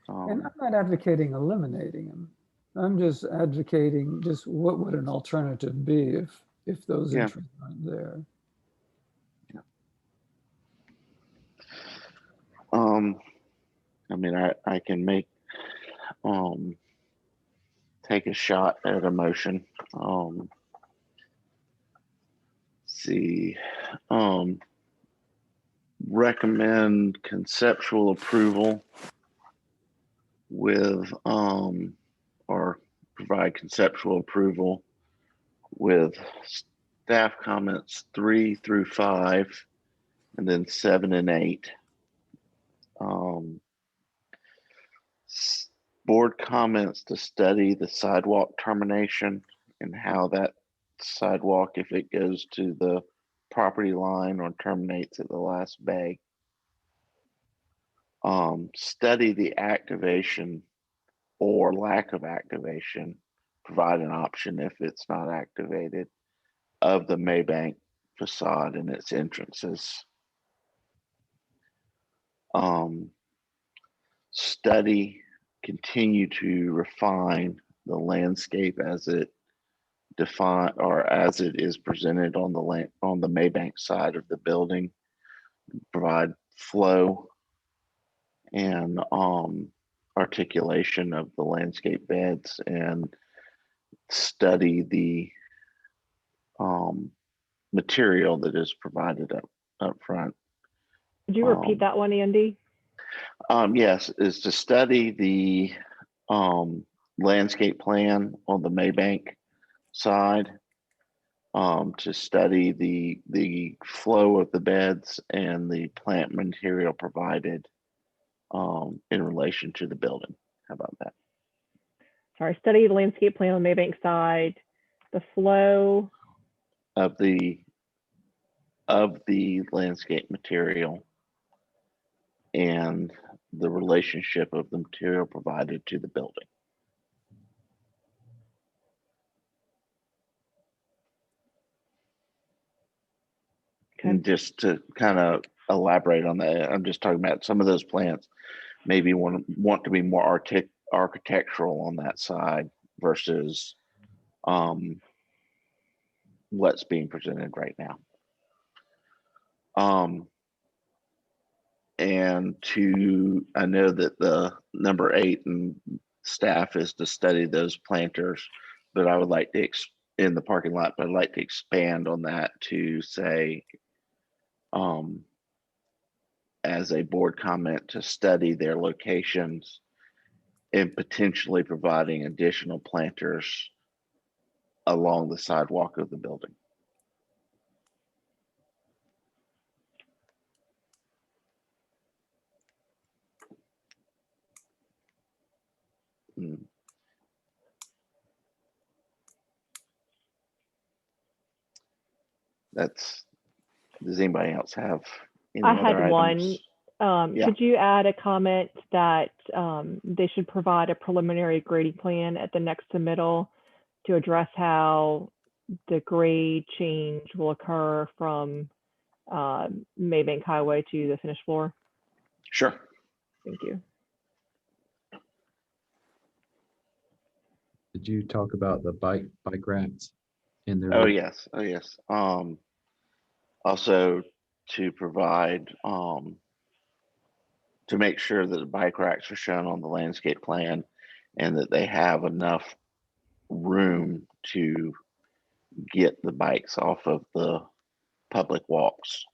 And I'm not advocating eliminating them. I'm just advocating just what would an alternative be if those entries aren't there. I mean, I can take a shot at a motion. Recommend conceptual approval with or provide conceptual approval with staff comments 3 through 5 and then 7 and 8. Board comments to study the sidewalk termination and how that sidewalk, if it goes to the property line or terminates at the last bay. Study the activation or lack of activation, provide an option if it's not activated, of the Maybank facade and its entrances. continue to refine the landscape as it as it is presented on the Maybank side of the building, provide flow and articulation of the landscape beds, and study the material that is provided up front. Could you repeat that one, Andy? Yes, is to study the landscape plan on the Maybank side, to study the flow of the beds and the plant material provided in relation to the building. How about that? Sorry, study the landscape plan on the Maybank side, the flow of the landscape material and the relationship of the material provided to the building. Okay. And just to kind of elaborate on that, I'm just talking about some of those plants maybe want to be more architectural on that side versus what's being presented right now. And I know that the number 8 and staff is to study those planters, but I would like to in the parking lot, but I'd like to expand on that to say, as a board comment, to study their locations and potentially providing additional planters along the sidewalk of the building. Does anybody else have any I other had items? one. Yeah. Could you add a comment that they should provide a preliminary grading plan at the next submittal to address how the grade change will occur from Maybank Highway to the finished floor? Sure. Thank you. Did you talk about the bike racks in there? Oh yes. Also to provide to make sure that the bike racks are shown on the landscape plan and that they have enough room to get the bikes off of the public walks.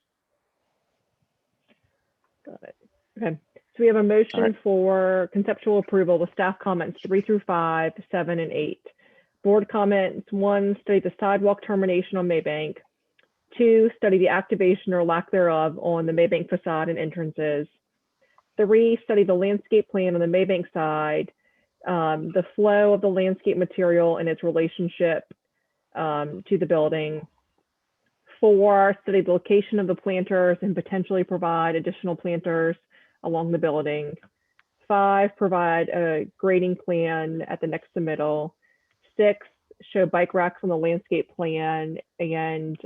Got it. Okay. So we have a motion for conceptual approval with staff comments 3 through 5, 7, and 8. Board comments: 1, study the sidewalk termination on Maybank. 2, study the activation or lack thereof on the Maybank facade and entrances. 3, study the landscape plan on the Maybank side, the flow of the landscape material and its relationship to the building. 4, study the location of the planters and potentially provide additional planters along the building. 5, provide a grading plan at the next submittal. 6, show bike racks on the landscape plan and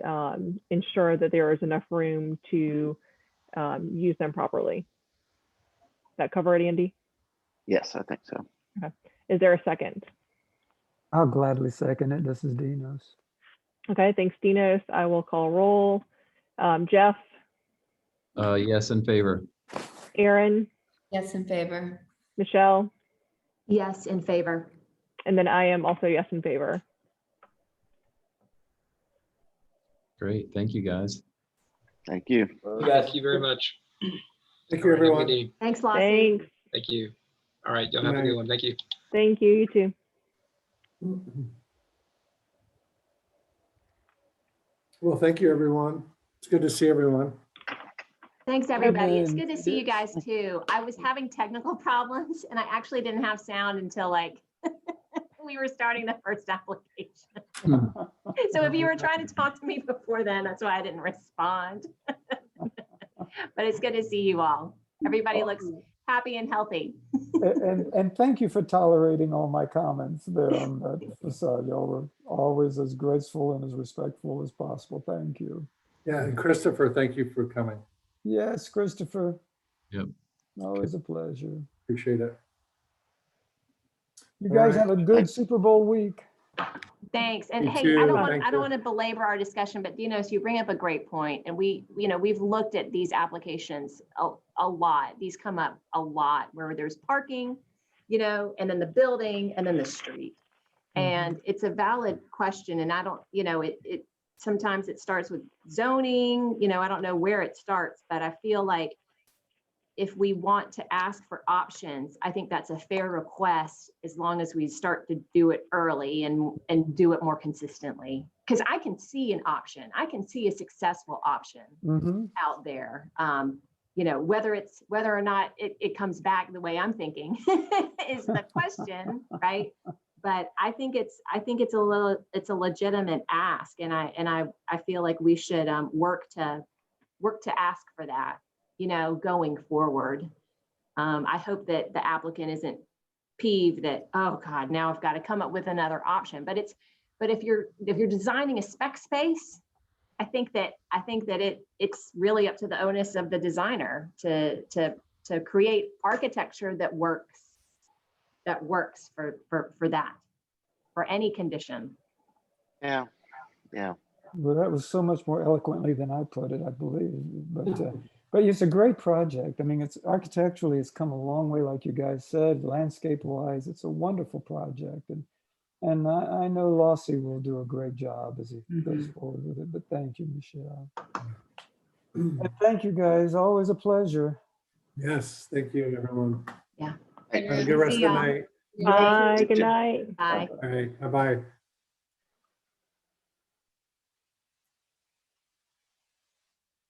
ensure that there is enough room to use them properly. That cover it, Andy? Yes, I think so. Okay. Is there a second? I'll gladly second it. This is Dinos. Okay, thanks, Dinos. I will call roll. Jeff? Yes, in favor. Aaron? Yes, in favor. Michelle? Yes, in favor. And then I am also yes in favor. Great. Thank you, guys. Thank you. Yes. Thank you very much. Thank you, All right, have a good everyone. day. Thanks, Lossie. Thanks. Thank you. All right, y'all Good have a night. good one. Thank you. Thank you. You too. Well, thank you, everyone. It's good to see everyone. Thanks, everybody. It's And good to see you guys too. I was having technical problems and I actually didn't have sound until like we were starting the first application. So if you were trying to talk to me before then, that's why I didn't respond. But it's good to see you all. Everybody looks happy and healthy. And thank you for tolerating all my comments there on that facade. Y'all were always as graceful and as respectful as possible. Thank you. Yeah, and Christopher, thank you for coming. Yes, Christopher. Yep. Always a pleasure. Appreciate it. You All guys right. have a good Super Bowl week. Thanks. And You hey, too. I don't Thank want you. to belabor our discussion, but Dinos, you bring up a great point. And we've looked at these applications a lot. These come up a lot where there's parking, and then the building and then the street. And it's a valid question. And I don't, it sometimes it starts with zoning, I don't know where it starts, but I feel like if we want to ask for options, I think that's a fair request as long as we start to do it early and do it more consistently. Because I can see an option. I can see a successful option out there. Whether or not it comes back the way I'm thinking is the question, right? But I think it's a legitimate ask, and I feel like we should work to ask for that, going forward. I hope that the applicant isn't peeved that, oh God, now I've got to come up with another option. But if you're designing a spec space, I think that it's really up to the onus of the designer to create architecture that works for any condition. Yeah. Well, that was so much more eloquently than I put it, I believe. But it's a great project. I mean, it's architecturally, it's come a long way, like you guys said, landscape-wise. It's a wonderful project, and I know Lossie will do a great job as he goes forward with it. But thank you, Michelle. And thank you, guys. Always a pleasure. Yes, thank you, everyone. Yeah. Have a good rest of the night. Bye, good night. Bye. All right, bye-bye.